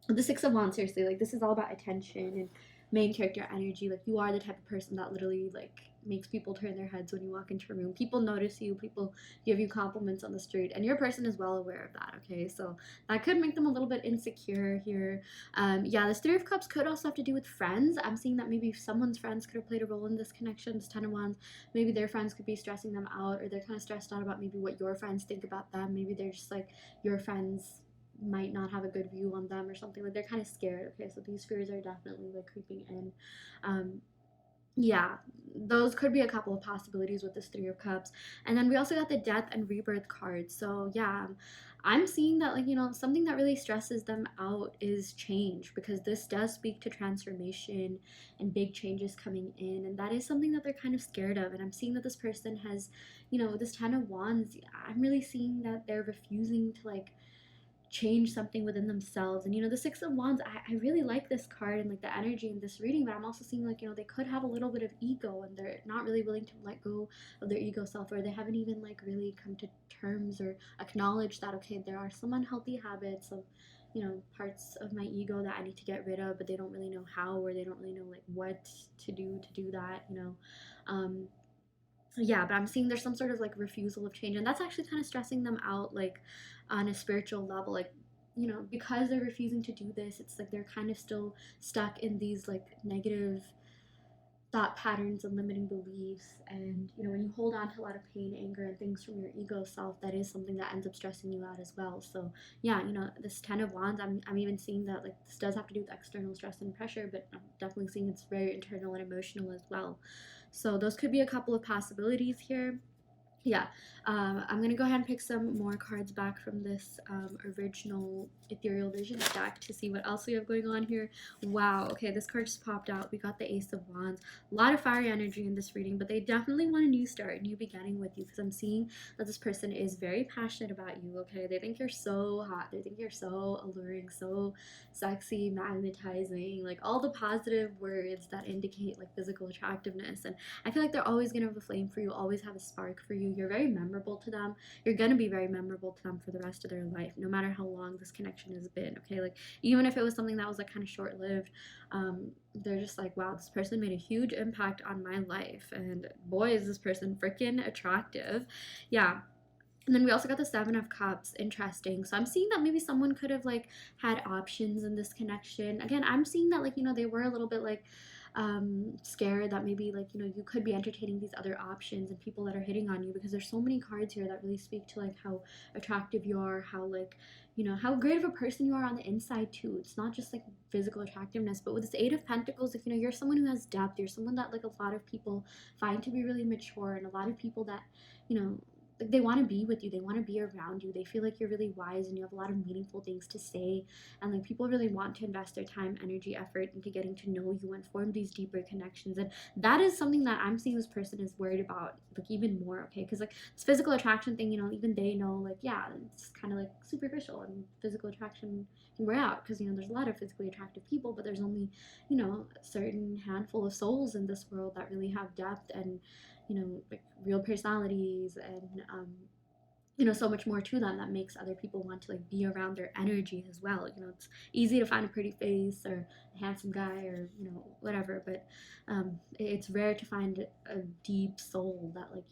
the Six of Wands, seriously, like this is all about attention, and main character energy. Like you are the type of person that literally like makes people turn their heads when you walk into a room. People notice you, people give you compliments on the street, and your person is well aware of that. Okay, so that could make them a little bit insecure here. Yeah, this Three of Cups could also have to do with friends. I'm seeing that maybe someone's friends could have played a role in this connection. This Ten of Wands, maybe their friends could be stressing them out, or they're kind of stressed out about maybe what your friends think about them. Maybe they're just like your friends might not have a good view on them or something. Like they're kind of scared. Okay, so these fears are definitely like creeping in. um yeah, those could be a couple of possibilities with this Three of Cups. And then we also got the Death and Rebirth card. So yeah, I'm seeing that, like, something that really stresses them out is change, because this does speak to transformation and big changes coming in, and that is something that they're kind of scared of. And I'm seeing that this person has, this Ten of Wands. I'm really seeing that they're refusing to like change something within themselves. And the Six of Wands, I really like this card and like the energy in this reading, but I'm also seeing like they could have a little bit of ego, and they're not really willing to let go of their ego self, or they haven't even like really come to terms or acknowledge that, okay, there are some unhealthy habits of parts of my ego that I need to get rid of, but they don't really know how, or they don't really know like what to do that. um yeah, but I'm seeing there's some sort of like refusal of change, and that's actually kind of stressing them out, like on a spiritual level. Like because they're refusing to do this, it's like they're kind of still stuck in these like negative thought patterns and limiting beliefs. And when you hold on to a lot of pain, anger, and things from your ego self, that is something that ends up stressing you out as well. So yeah, this Ten of Wands, I'm even seeing that like this does have to do with external stress and pressure, but I'm definitely seeing it's very internal and emotional as well. So those could be a couple of possibilities here. Yeah, I'm gonna go ahead and pick some more cards back from this original Ethereal Visions deck to see what else we have going on here. Wow, okay, this card just popped out. We got the Ace of Wands. A lot of fiery energy in this reading, but they definitely want a new start, a new beginning with you, because I'm seeing that this person is very passionate about you, okay? They think you're so hot. They think you're so alluring, so sexy, magnetizing, like all the positive words that indicate like physical attractiveness. And I feel like they're always gonna have a flame for you, always have a spark for you. You're very memorable to them. You're gonna be very memorable to them for the rest of their life, no matter how long this connection has been. Okay, like even if it was something that was like kind of short lived, they're just like, wow, this person made a huge impact on my life, and boy, is this person freaking attractive. Yeah. And then we also got the Seven of Cups. Interesting. So I'm seeing that maybe someone could have like had options in this connection. Again, I'm seeing that like they were a little bit like scared that maybe like you could be entertaining these other options and people that are hitting on you, because there's so many cards here that really speak to like how attractive you are, how like how great of a person you are on the inside too. It's not just like physical attractiveness, but with this Eight of Pentacles, if you're someone who has depth, you're someone that like a lot of people find to be really mature, and a lot of people that like they want to be with you, they want to be around you, they feel like you're really wise and you have a lot of meaningful things to say, and like people really want to invest their time, energy, effort into getting to know you and form these deeper connections. And that is something that I'm seeing this person is worried about, like even more. Okay, because like this physical attraction thing, even they know like, yeah, it's kind of like superficial, and physical attraction can wear out, because there's a lot of physically attractive people, but there's only a certain handful of souls in this world that really have depth and like real personalities, and so much more to them that makes other people want to like be around their energy as well. It's easy to find a pretty face or a handsome guy, or whatever, but it's rare to find a deep soul that like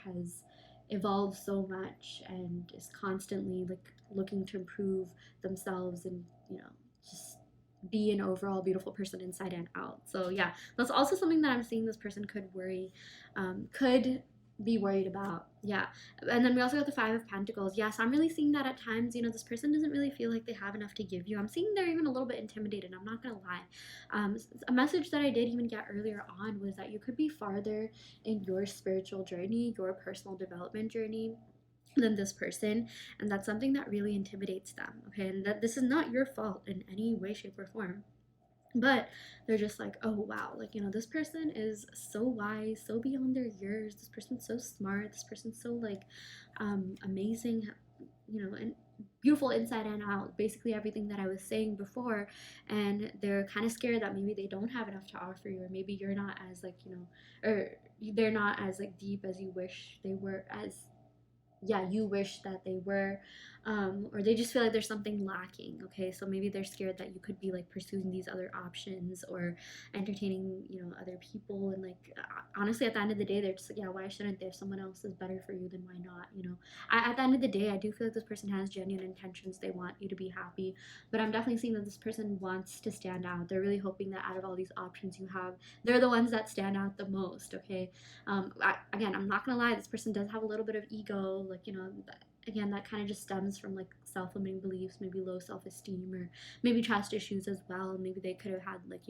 has evolved so much and is constantly like looking to improve themselves, and just be an overall beautiful person inside and out. So yeah, that's also something that I'm seeing this person could be worried about. Yeah. And then we also got the Five of Pentacles. Yes, I'm really seeing that at times, this person doesn't really feel like they have enough to give you. I'm seeing they're even a little bit intimidated. I'm not gonna lie. A message that I did even get earlier on was that you could be farther in your spiritual journey, your personal development journey, than this person, and that's something that really intimidates them. Okay, and that this is not your fault in any way, shape, or form, but they're just like, oh wow, like this person is so wise, so beyond their years, this person's so smart, this person's so like amazing, and beautiful inside and out, basically everything that I was saying before. And they're kind of scared that maybe they don't have enough to offer you, or maybe you're not as like or they're not as like deep as you wish they were, as yeah, you wish that they were, or they just feel like there's something lacking. Okay, so maybe they're scared that you could be like pursuing these other options or entertaining, other people. And like, honestly, at the end of the day, they're just like, yeah, why shouldn't they? If someone else is better for you, then why not? At the end of the day, I do feel like this person has genuine intentions. They want you to be happy, but I'm definitely seeing that this person wants to stand out. They're really hoping that out of all these options you have, they're the ones that stand out the most. Okay, again, I'm not gonna lie, this person does have a little bit of ego, like, again, that kind of just stems from like self-limiting beliefs, maybe low self-esteem, or maybe trust issues as well. Maybe they could have had like,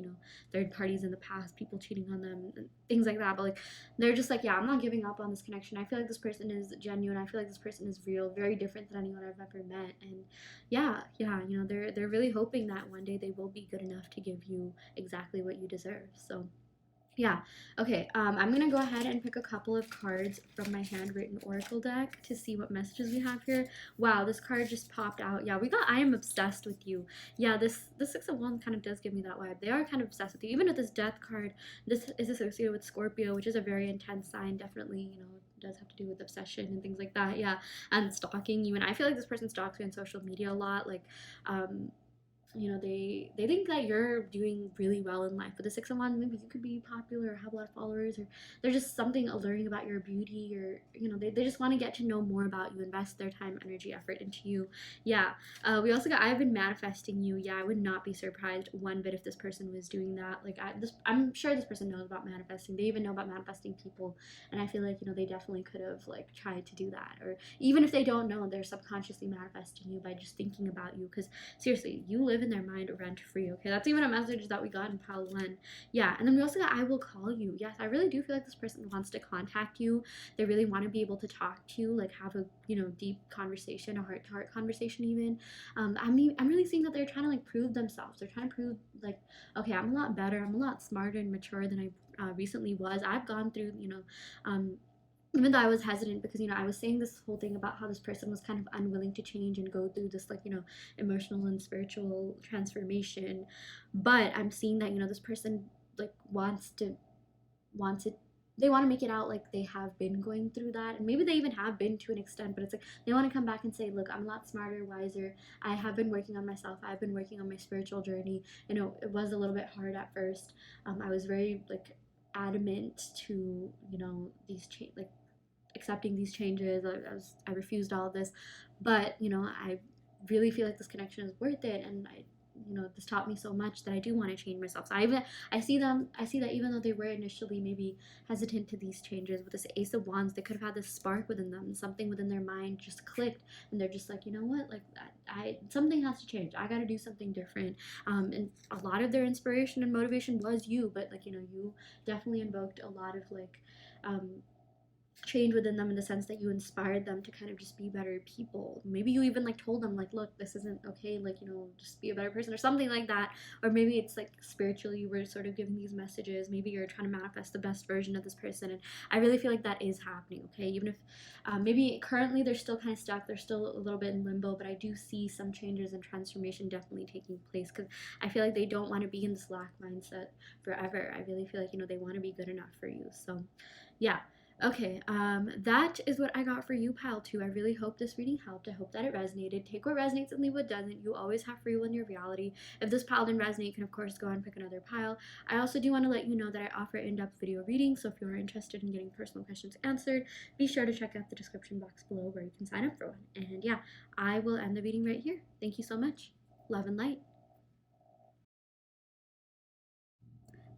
third parties in the past, people cheating on them, and things like that. But like, they're just like, yeah, I'm not giving up on this connection. I feel like this person is genuine. I feel like this person is real, very different than anyone I've ever met. And yeah, they're really hoping that one day they will be good enough to give you exactly what you deserve. So yeah. Okay. I'm gonna go ahead and pick a couple of cards from my handwritten oracle deck to see what messages we have here. Wow, this card just popped out. Yeah, we got I am obsessed with you. Yeah, this Six of Wands kind of does give me that vibe. They are kind of obsessed with you. Even with this Death card, this is associated with Scorpio, which is a very intense sign. Definitely, does have to do with obsession and things like that. Yeah, and stalking you. And I feel like this person stalks you on social media a lot. Like, um, they think that you're doing really well in life. With the Six of Wands, maybe you could be popular or have a lot of followers, or there's just something alluring about your beauty, or they just want to get to know more about you, invest their time, energy, effort into you. Yeah. We also got I've been manifesting you. Yeah, I would not be surprised one bit if this person was doing that. Like, I'm sure this person knows about manifesting. They even know about manifesting people, and I feel like they definitely could have like tried to do that, or even if they don't know, they're subconsciously manifesting you by just thinking about you. Because seriously, you live in their mind rent free. Okay, that's even a message that we got in pile one. Yeah, and then we also got I will call you. Yes, I really do feel like this person wants to contact you. They really want to be able to talk to you, like have a deep conversation, a heart to heart conversation even. I'm really seeing that they're trying to like prove themselves. They're trying to prove like, okay, I'm a lot better, I'm a lot smarter and mature than I recently was. I've gone through um even though I was hesitant, because I was saying this whole thing about how this person was kind of unwilling to change and go through this, like, emotional and spiritual transformation. But I'm seeing that this person like wants it, they want to make it out like they have been going through that, and maybe they even have been to an extent, but it's like they want to come back and say, look, I'm a lot smarter, wiser. I have been working on myself, I've been working on my spiritual journey. It was a little bit hard at first. I was very like adamant to like accepting these changes. I refused all of this, but I really feel like this connection is worth it, and this taught me so much that I do want to change myself. So I see that even though they were initially maybe hesitant to these changes, with this Ace of Wands, they could have had this spark within them, something within their mind just clicked, and they're just like, you know what, like I something has to change. I got to do something different. And a lot of their inspiration and motivation was you, but like you definitely invoked a lot of like um, change within them, in the sense that you inspired them to kind of just be better people. Maybe you even like told them like, look, this isn't okay, like just be a better person or something like that. Or maybe it's like spiritually you were sort of giving these messages. Maybe you're trying to manifest the best version of this person, and I really feel like that is happening. Okay, even if maybe currently they're still kind of stuck, they're still a little bit in limbo, but I do see some changes and transformation definitely taking place, because I feel like they don't want to be in this lack mindset forever. I really feel like they want to be good enough for you. So yeah. Okay, that is what I got for you, pile two. I really hope this reading helped. I hope that it resonated. Take what resonates and leave what doesn't. You always have free will in your reality. If this pile didn't resonate, you can of course go and pick another pile. I also do want to let you know that I offer in-depth video readings, so if you are interested in getting personal questions answered, be sure to check out the description box below where you can sign up for one. And yeah, I will end the reading right here. Thank you so much. Love and light.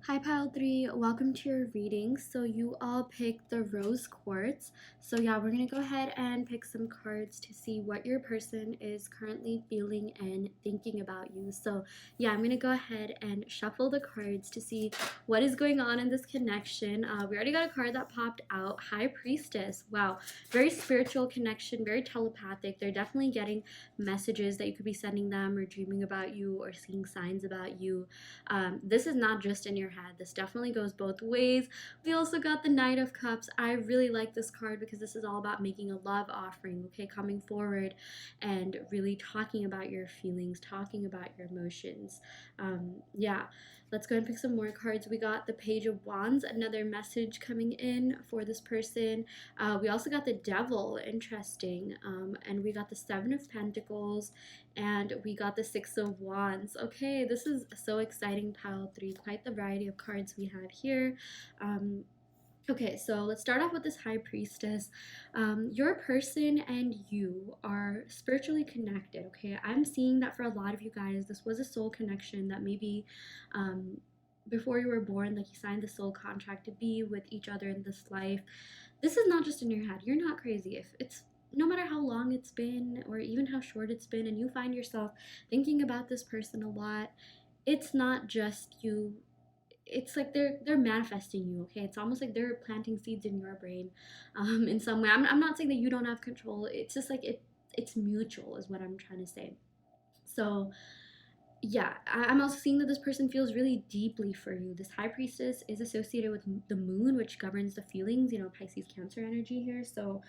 Hi, Pile 3. Welcome to your reading. So, you all picked the Rose Quartz. So, yeah, we're going to go ahead and pick some cards to see what your person is currently feeling and thinking about you. So, yeah, I'm going to go ahead and shuffle the cards to see what is going on in this connection. We already got a card that popped out, High Priestess. Wow, very spiritual connection, very telepathic. They're definitely getting messages that you could be sending them, or dreaming about you, or seeing signs about you. This is not just in your head. This definitely goes both ways. We also got the Knight of Cups. I really like this card because this is all about making a love offering, okay? Coming forward and really talking about your feelings, talking about your emotions. Yeah, let's go and pick some more cards. We got the Page of Wands, another message coming in for this person. We also got the Devil, interesting. And we got the Seven of Pentacles, and we got the Six of Wands. Okay, this is so exciting, pile 3. Quite the variety of cards we had here. Okay, so let's start off with this High Priestess. Your person and you are spiritually connected, okay? I'm seeing that for a lot of you guys, this was a soul connection that maybe before you were born, like you signed the soul contract to be with each other in this life. This is not just in your head. You're not crazy. If it's no matter how long it's been or even how short it's been, and you find yourself thinking about this person a lot, it's not just you. It's like they're manifesting you. Okay, it's almost like they're planting seeds in your brain in some way. I'm not saying that you don't have control. It's just like it's mutual is what I'm trying to say. So yeah, I'm also seeing that this person feels really deeply for you. This High Priestess is associated with the moon, which governs the feelings, Pisces Cancer energy here. So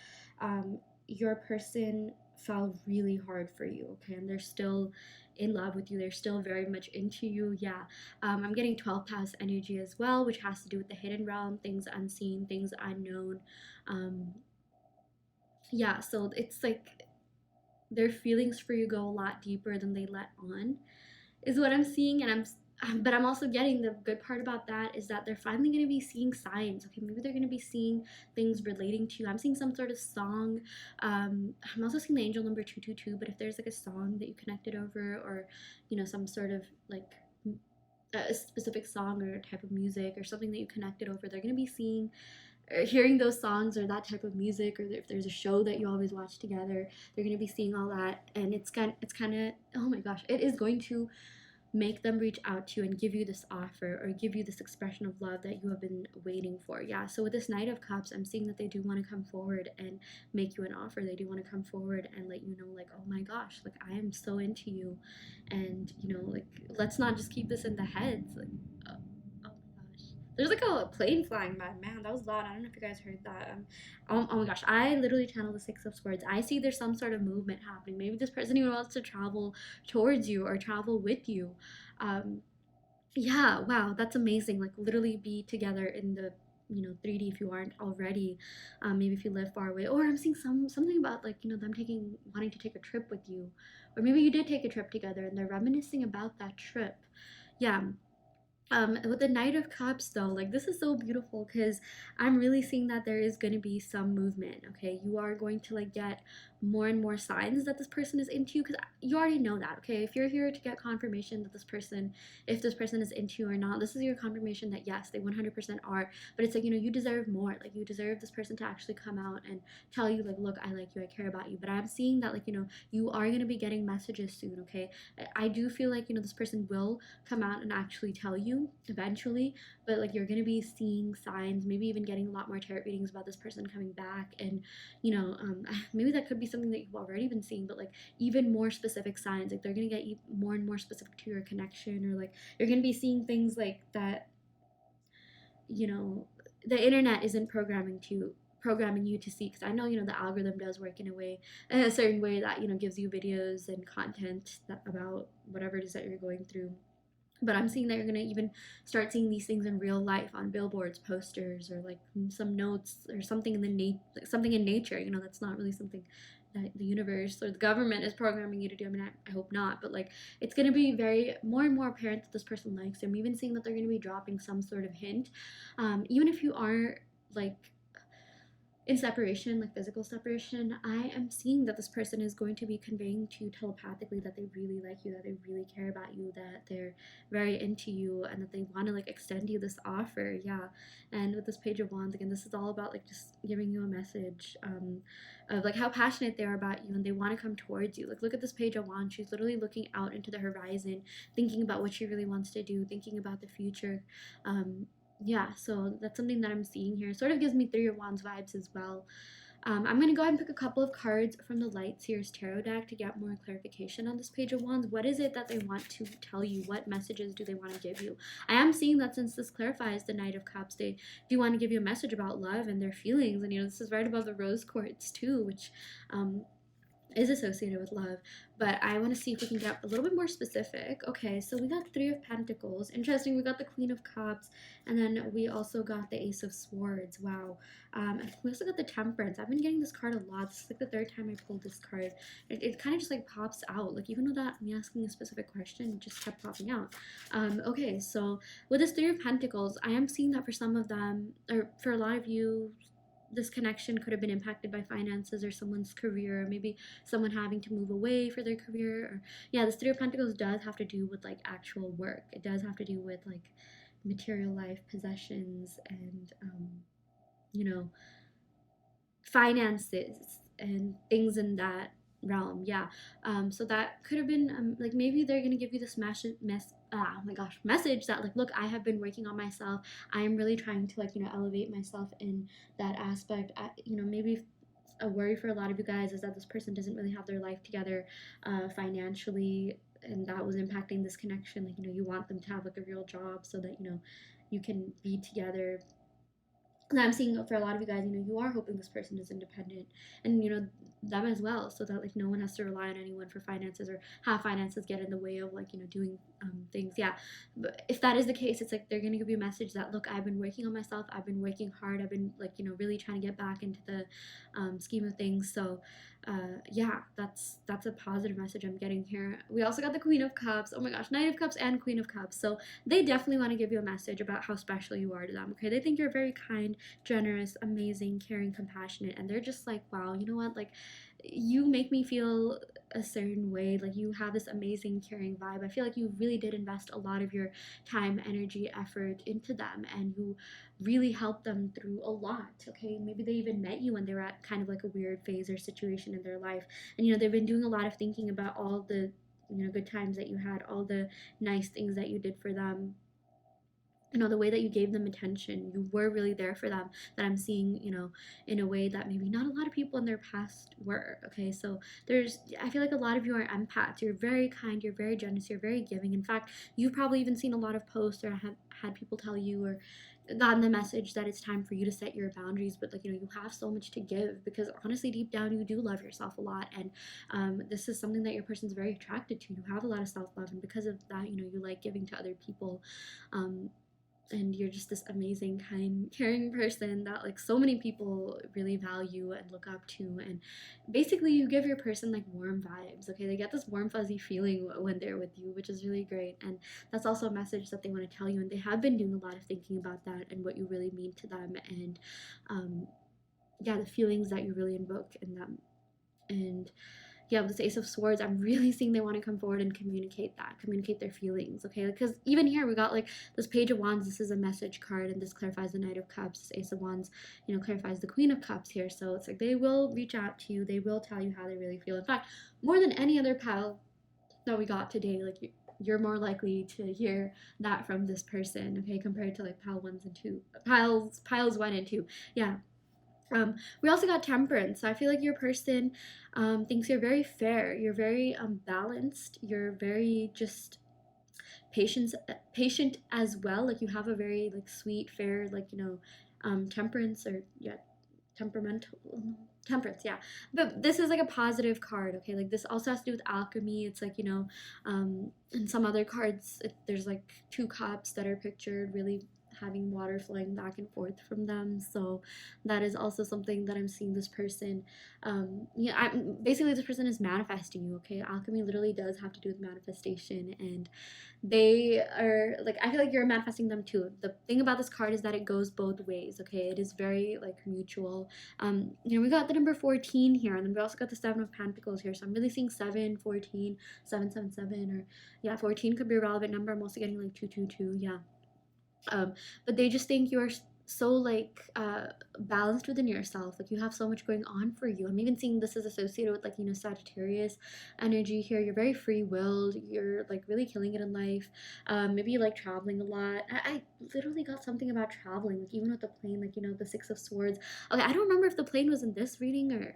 your person fell really hard for you, okay? And they're still in love with you. They're still very much into you. Yeah. I'm getting 12th house energy as well, which has to do with the hidden realm, things unseen, things unknown. Yeah, so it's like their feelings for you go a lot deeper than they let on, is what I'm seeing. And but I'm also getting the good part about that is that they're finally going to be seeing signs. Okay, maybe they're going to be seeing things relating to you. I'm seeing some sort of song. I'm also seeing the angel number 222, but if there's like a song that you connected over, or some sort of like a specific song or type of music or something that you connected over, they're going to be seeing or hearing those songs or that type of music, or if there's a show that you always watch together, they're going to be seeing all that. And it's kind of, oh my gosh, it is going to make them reach out to you and give you this offer or give you this expression of love that you have been waiting for. Yeah, so with this Knight of Cups, I'm seeing that they do want to come forward and make you an offer. They do want to come forward and let you know, like, oh my gosh, like, I am so into you. And like, let's not just keep this in the heads. Like, oh my gosh, there's like a plane flying by. Man, that was loud. I don't know if you guys heard that. Oh my gosh, I literally channeled the Six of Swords. I see there's some sort of movement happening. Maybe this person even wants to travel towards you or travel with you. um yeah, wow, that's amazing. Like, literally be together in the 3D if you aren't already. Maybe if you live far away, or I'm seeing something about, like, them wanting to take a trip with you, or maybe you did take a trip together and they're reminiscing about that trip. Yeah. With the Knight of Cups, though, like, this is so beautiful because I'm really seeing that there is going to be some movement. Okay, you are going to, like, get more and more signs that this person is into you, because you already know that. Okay, if you're here to get confirmation that if this person is into you or not, this is your confirmation that yes, they 100% are. But it's like, you deserve more. Like, you deserve this person to actually come out and tell you, like, look, I like you, I care about you. But I'm seeing that, like, you are going to be getting messages soon. Okay, I do feel like this person will come out and actually tell you eventually, but like, you're gonna be seeing signs, maybe even getting a lot more tarot readings about this person coming back. And maybe that could be something that you've already been seeing, but like, even more specific signs, like, they're gonna get more and more specific to your connection, or like, you're gonna be seeing things like that the internet isn't programming you to see, because I know the algorithm does work in a certain way that gives you videos and content about whatever it is that you're going through. But I'm seeing that you're going to even start seeing these things in real life on billboards, posters, or like some notes or something something in nature. That's not really something that the universe or the government is programming you to do. I mean, I hope not, but like, it's going to be more and more apparent that this person likes you. I'm even seeing that they're going to be dropping some sort of hint, even if you are like in separation, like physical separation. I am seeing that this person is going to be conveying to you telepathically that they really like you, that they really care about you, that they're very into you, and that they want to like extend you this offer. Yeah. And with this Page of Wands, again, this is all about like just giving you a message of like how passionate they are about you, and they want to come towards you. Like, look at this Page of Wands. She's literally looking out into the horizon, thinking about what she really wants to do, thinking about the future. Yeah, so that's something that I'm seeing here. It sort of gives me Three of Wands vibes as well. I'm going to go ahead and pick a couple of cards from the Light Seers Tarot deck to get more clarification on this Page of Wands. What is it that they want to tell you? What messages do they want to give you? I am seeing that since this clarifies the Knight of Cups, they do want to give you a message about love and their feelings. And, this is right above the Rose Quartz too, which is associated with love, but I want to see if we can get a little bit more specific. Okay, so we got Three of Pentacles. Interesting. We got the Queen of Cups, and then we also got the Ace of Swords. Wow. And we also got the Temperance. I've been getting this card a lot. This is like the third time I pulled this card. It kind of just like pops out. Like even without me asking a specific question, it just kept popping out. Okay, so with this Three of Pentacles, I am seeing that for some of them, or for a lot of you, this connection could have been impacted by finances or someone's career, or maybe someone having to move away for their career. Or yeah, this Three of Pentacles does have to do with like actual work. It does have to do with like material life, possessions, and you know, finances and things in that realm. Yeah. So that could have been like maybe they're gonna give you this message that like, look, I have been working on myself. I am really trying to like, elevate myself in that aspect. Maybe a worry for a lot of you guys is that this person doesn't really have their life together financially, and that was impacting this connection. Like, you want them to have like a real job so that you can be together. And I'm seeing for a lot of you guys, you are hoping this person is independent, and them as well, so that like no one has to rely on anyone for finances or have finances get in the way of like doing things. Yeah, but if that is the case, it's like they're gonna give you a message that, look, I've been working on myself, I've been working hard, I've been like really trying to get back into the scheme of things. So yeah, that's a positive message I'm getting here. We also got the Queen of Cups. Oh my gosh, Knight of Cups and Queen of Cups. So they definitely want to give you a message about how special you are to them. Okay, they think you're very kind, generous, amazing, caring, compassionate, and they're just like, wow, you know what? Like, you make me feel a certain way. Like, you have this amazing, caring vibe. I feel like you really did invest a lot of your time, energy, effort into them, and you really helped them through a lot. Okay, maybe they even met you when they were at kind of like a weird phase or situation in their life, and they've been doing a lot of thinking about all the good times that you had, all the nice things that you did for them, the way that you gave them attention. You were really there for them, that I'm seeing, in a way that maybe not a lot of people in their past were. Okay, so I feel like a lot of you are empaths. You're very kind, you're very generous, you're very giving. In fact, you've probably even seen a lot of posts or have had people tell you or gotten the message that it's time for you to set your boundaries. But like, you have so much to give, because honestly, deep down, you do love yourself a lot. And this is something that your person's very attracted to. You have a lot of self-love, and because of that, you like giving to other people. And you're just this amazing, kind, caring person that like so many people really value and look up to. And basically, you give your person like warm vibes. Okay, they get this warm fuzzy feeling when they're with you, which is really great. And that's also a message that they want to tell you, and they have been doing a lot of thinking about that and what you really mean to them. And yeah, the feelings that you really invoke in them. And yeah, with this Ace of Swords, I'm really seeing they want to come forward and communicate their feelings. Okay, because even here we got like this Page of Wands. This is a message card, and this clarifies the Knight of Cups. This Ace of Wands, clarifies the Queen of Cups here. So it's like they will reach out to you. They will tell you how they really feel. In fact, more than any other pile that we got today, like you're more likely to hear that from this person. Okay, compared to like piles 1 and 2. Yeah. We also got Temperance. So I feel like your person thinks you're very fair. You're very balanced. You're very just patient as well. Like, you have a very like sweet, fair, like temperance, or yeah, temperamental. Temperance, yeah. But this is like a positive card. Okay, like this also has to do with alchemy. It's like in some other cards, there's like 2 cups that are pictured, really having water flowing back and forth from them. So that is also something that I'm seeing this person. Basically, this person is manifesting you. Okay, alchemy literally does have to do with manifestation, and they are like, I feel like you're manifesting them too. The thing about this card is that it goes both ways. Okay, it is very like mutual. We got the number 14 here, and then we also got the 7 of Pentacles here. So I'm really seeing 7, 14, 777, or yeah, 14 could be a relevant number. I'm also getting like 222. Yeah. But they just think you're so like balanced within yourself. Like, you have so much going on for you. I'm even seeing this is associated with like Sagittarius energy here. You're very free-willed. You're like really killing it in life. Maybe you like traveling a lot. I literally got something about traveling, like even with the plane, like the 6 of Swords. Okay, I don't remember if the plane was in this reading or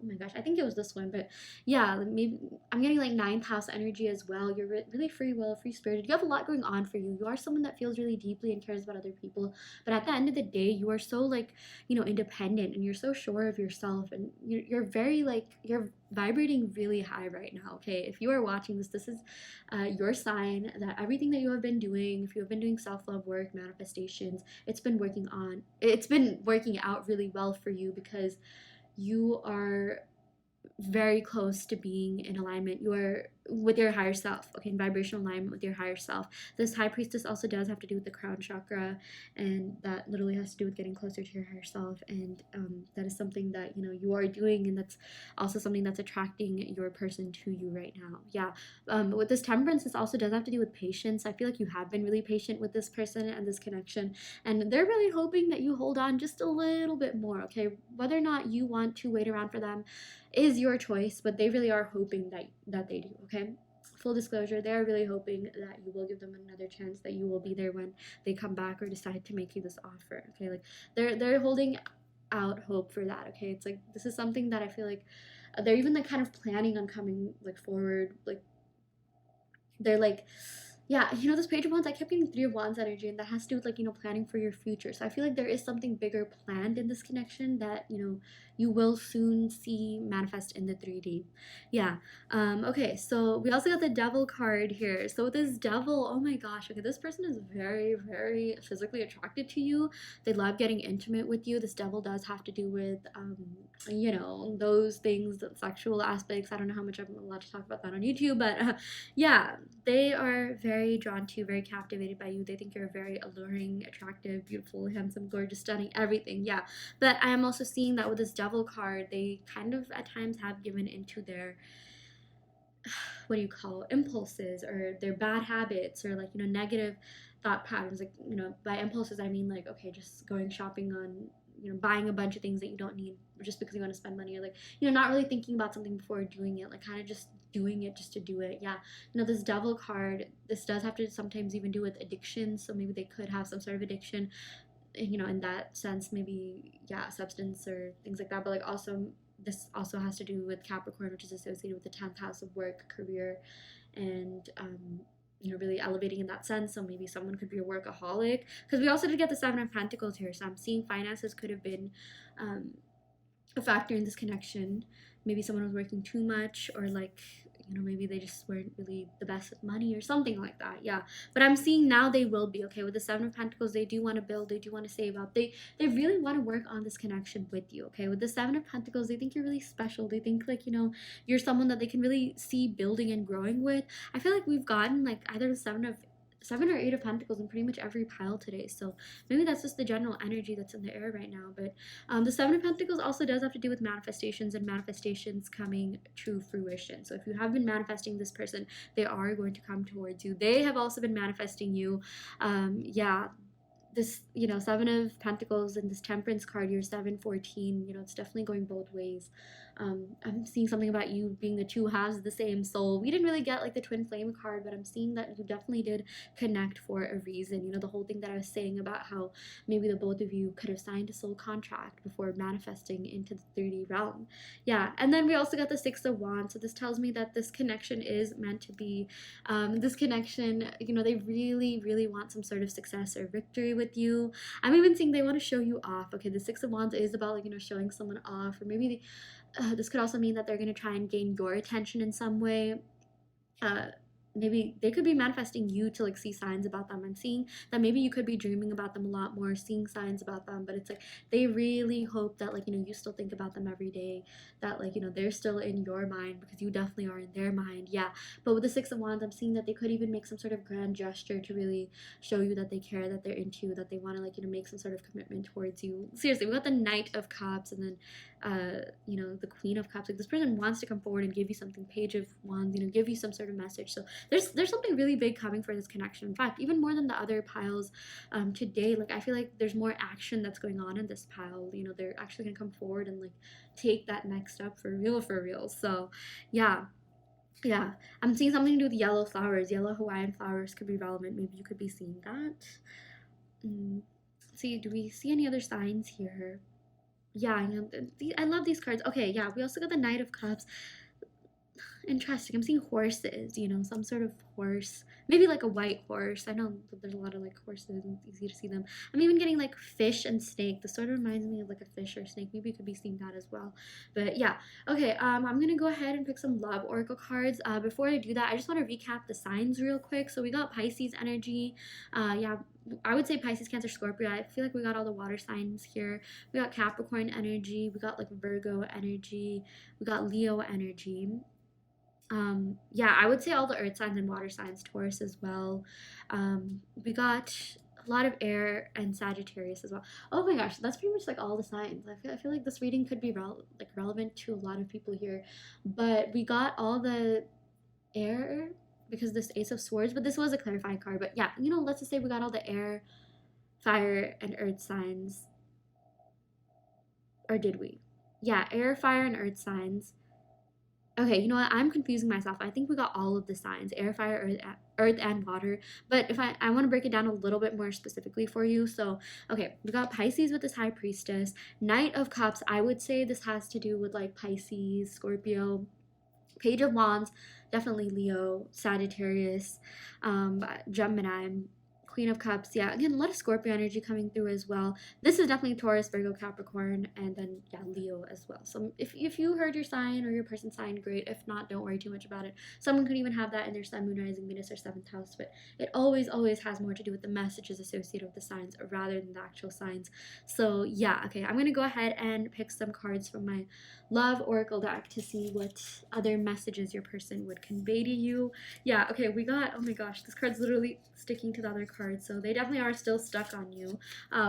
oh my gosh, I think it was this one, but yeah, like, maybe I'm getting like ninth house energy as well. You're really free will, free spirited. You have a lot going on for you. You are someone that feels really deeply and cares about other people. But at the end of the day, you are so like, independent, and you're so sure of yourself, and you're very like, you're vibrating really high right now. Okay. If you are watching this, this is your sign that everything that you have been doing, if you have been doing self-love work, manifestations, it's been working out really well for you, because you are very close to being in alignment. You're with your higher self, okay, in vibrational alignment with your higher self. This high priestess also does have to do with the crown chakra, and that literally has to do with getting closer to your higher self. And that is something that you are doing, and that's also something that's attracting your person to you right now. Yeah. With this temperance, this also does have to do with patience. I feel like you have been really patient with this person and this connection, and they're really hoping that you hold on just a little bit more. Okay, whether or not you want to wait around for them is your choice, but they really are hoping that they do. Okay, full disclosure, they're really hoping that you will give them another chance, that you will be there when they come back or decide to make you this offer. Okay, like they're holding out hope for that. Okay, it's like this is something that I feel like they're even like kind of planning on coming like forward. Like they're like, yeah, this Page of Wands, I kept getting Three of Wands energy, and that has to do with like, planning for your future. So I feel like there is something bigger planned in this connection that, you will soon see manifest in the 3D. Yeah. Okay, so we also got the Devil card here. So this Devil, oh my gosh, okay, this person is very, very physically attracted to you. They love getting intimate with you. This Devil does have to do with, those things, the sexual aspects. I don't know how much I'm allowed to talk about that on YouTube, but yeah, they are very drawn to you, very captivated by you. They think you're very alluring, attractive, beautiful, handsome, gorgeous, stunning, everything. Yeah. But I am also seeing that with this Devil card, they kind of at times have given into their, what do you call it, impulses, or their bad habits, or like, negative thought patterns. Like, by impulses, I mean like, okay, just going shopping on, buying a bunch of things that you don't need just because you want to spend money, or like, not really thinking about something before doing it, like kind of just doing it just to do it. Yeah. This Devil card, this does have to sometimes even do with addiction. So maybe they could have some sort of addiction, in that sense, maybe, yeah, substance or things like that. But like also, this also has to do with Capricorn, which is associated with the 10th house of work, career, and really elevating in that sense. So maybe someone could be a workaholic, because we also did get the Seven of Pentacles here. So I'm seeing finances could have been a factor in this connection. Maybe someone was working too much, or like, maybe they just weren't really the best with money or something like that. Yeah. But I'm seeing now they will be. Okay, with the Seven of Pentacles, they do want to build, they do want to save up, they really want to work on this connection with you. Okay, with the Seven of Pentacles, they think you're really special. They think like, you're someone that they can really see building and growing with. I feel like we've gotten like either the Seven or Eight of Pentacles in pretty much every pile today. So maybe that's just the general energy that's in the air right now. But the Seven of Pentacles also does have to do with manifestations, and manifestations coming to fruition. So if you have been manifesting this person, they are going to come towards you. They have also been manifesting you. Yeah, this, Seven of Pentacles and this Temperance card, you're 714, it's definitely going both ways. I'm seeing something about you being the two halves of the same soul. We didn't really get like the twin flame card, but I'm seeing that you definitely did connect for a reason. The whole thing that I was saying about how maybe the both of you could have signed a soul contract before manifesting into the 3D realm. Yeah. And then we also got the Six of Wands. So this tells me that this connection is meant to be, this connection, they really, really want some sort of success or victory with you. I'm even seeing they want to show you off. Okay, the Six of Wands is about like, showing someone off, or maybe this could also mean that they're going to try and gain your attention in some way. uh, Maybe they could be manifesting you to like see signs about them. I'm seeing that maybe you could be dreaming about them a lot more, seeing signs about them, but it's like they really hope that like, you still think about them every day, that like, they're still in your mind, because you definitely are in their mind. Yeah. But with the Six of Wands, I'm seeing that they could even make some sort of grand gesture to really show you that they care, that they're into you, that they want to like, make some sort of commitment towards you. Seriously, we got the Knight of Cups, and then the Queen of Cups. Like this person wants to come forward and give you something. Page of Wands, give you some sort of message. So there's something really big coming for this connection. In fact, even more than the other piles today, like I feel like there's more action that's going on in this pile. They're actually gonna come forward and like take that next step for real. So yeah. Yeah, I'm seeing something to do with yellow flowers. Yellow Hawaiian flowers could be relevant. Maybe you could be seeing that. Let's see, do we see any other signs here? Yeah, I love these cards. Okay, yeah, we also got the Knight of Cups. Interesting. I'm seeing horses, some sort of horse. Maybe like a white horse. I know that there's a lot of like horses and it's easy to see them. I'm even getting like fish and snake. This sort of reminds me of like a fish or snake. Maybe it could be seeing that as well. But yeah. Okay, I'm gonna go ahead and pick some love oracle cards. Before I do that, I just want to recap the signs real quick. So we got Pisces energy. Yeah, I would say Pisces, Cancer, Scorpio. I feel like we got all the water signs here. We got Capricorn energy. We got like Virgo energy. We got Leo energy. Yeah, I would say all the earth signs and water signs, Taurus as well. We got a lot of air and Sagittarius as well. Oh my gosh, that's pretty much like all the signs. I feel like this reading could be relevant to a lot of people here, but we got all the air because this Ace of Swords. But this was a clarifying card. But yeah, let's just say we got all the air, fire, and earth signs, or did we? Yeah, air, fire, and earth signs. Okay, you know what? I'm confusing myself. I think we got all of the signs: air, fire, earth, and water. But if I want to break it down a little bit more specifically for you. So, okay, we got Pisces with this High Priestess, Knight of Cups. I would say this has to do with like Pisces, Scorpio, Page of Wands, definitely Leo, Sagittarius, Gemini, Queen of Cups. Yeah, again, a lot of Scorpio energy coming through as well. This is definitely Taurus, Virgo, Capricorn, and then yeah, Leo as well. So if you heard your sign or your person's sign, great. If not, don't worry too much about it. Someone could even have that in their Sun, Moon, Rising, Venus, or seventh house, but it always has more to do with the messages associated with the signs rather than the actual signs. So yeah, okay, I'm gonna go ahead and pick some cards from my Love Oracle deck to see what other messages your person would convey to you. Yeah, okay, we got, oh my gosh, this card's literally sticking to the other card, so they definitely are still stuck on you.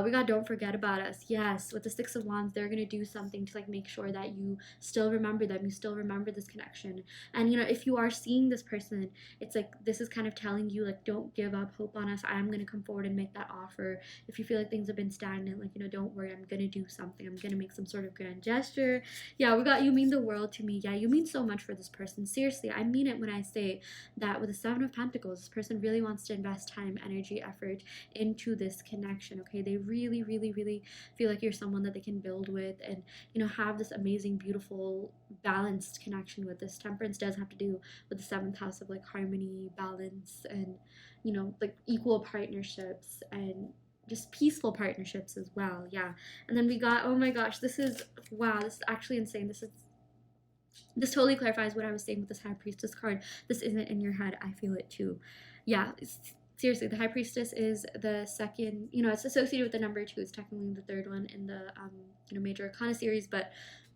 We got Don't Forget About Us. Yes, with the Six of Wands, they're gonna do something to like make sure that you still remember them, you still remember this connection. And if you are seeing this person, it's like this is kind of telling you like, don't give up hope on us. I am gonna come forward and make that offer. If you feel like things have been stagnant, like don't worry, I'm gonna do something. I'm gonna make some sort of grand gesture. Yeah, we got You Mean the World to Me. Yeah, you mean so much for this person. Seriously, I mean it when I say that with the Seven of Pentacles, this person really wants to invest time, energy, effort into this connection. Okay, they really feel like you're someone that they can build with and have this amazing, beautiful, balanced connection with. This Temperance does have to do with the seventh house of like harmony, balance, and like equal partnerships and just peaceful partnerships as well. Yeah. And then we got, oh my gosh, this is, wow, this is actually insane. This totally clarifies what I was saying with this High Priestess card. This isn't in your head. I feel it too. Yeah, seriously, the High Priestess is the second, it's associated with the number two. It's technically the third one in the, Major Arcana series, but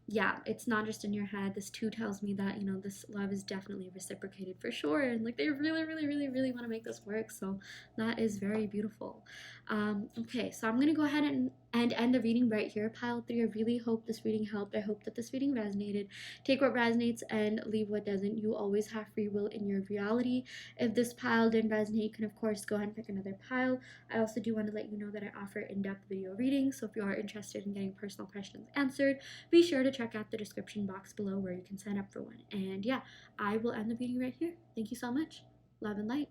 yeah, it's not just in your head. This two tells me that, this love is definitely reciprocated for sure. And like they really want to make this work. So that is very beautiful. Okay, so I'm going to go ahead and end the reading right here, pile three. I really hope this reading helped. I hope that this reading resonated. Take what resonates and leave what doesn't. You always have free will in your reality. If this pile didn't resonate, you can, of course, go ahead and pick another pile. I also do want to let you know that I offer in-depth video readings. So if you are interested in getting personal questions answered, be sure to check out the description box below where you can sign up for one. And yeah, I will end the reading right here. Thank you so much. Love and light.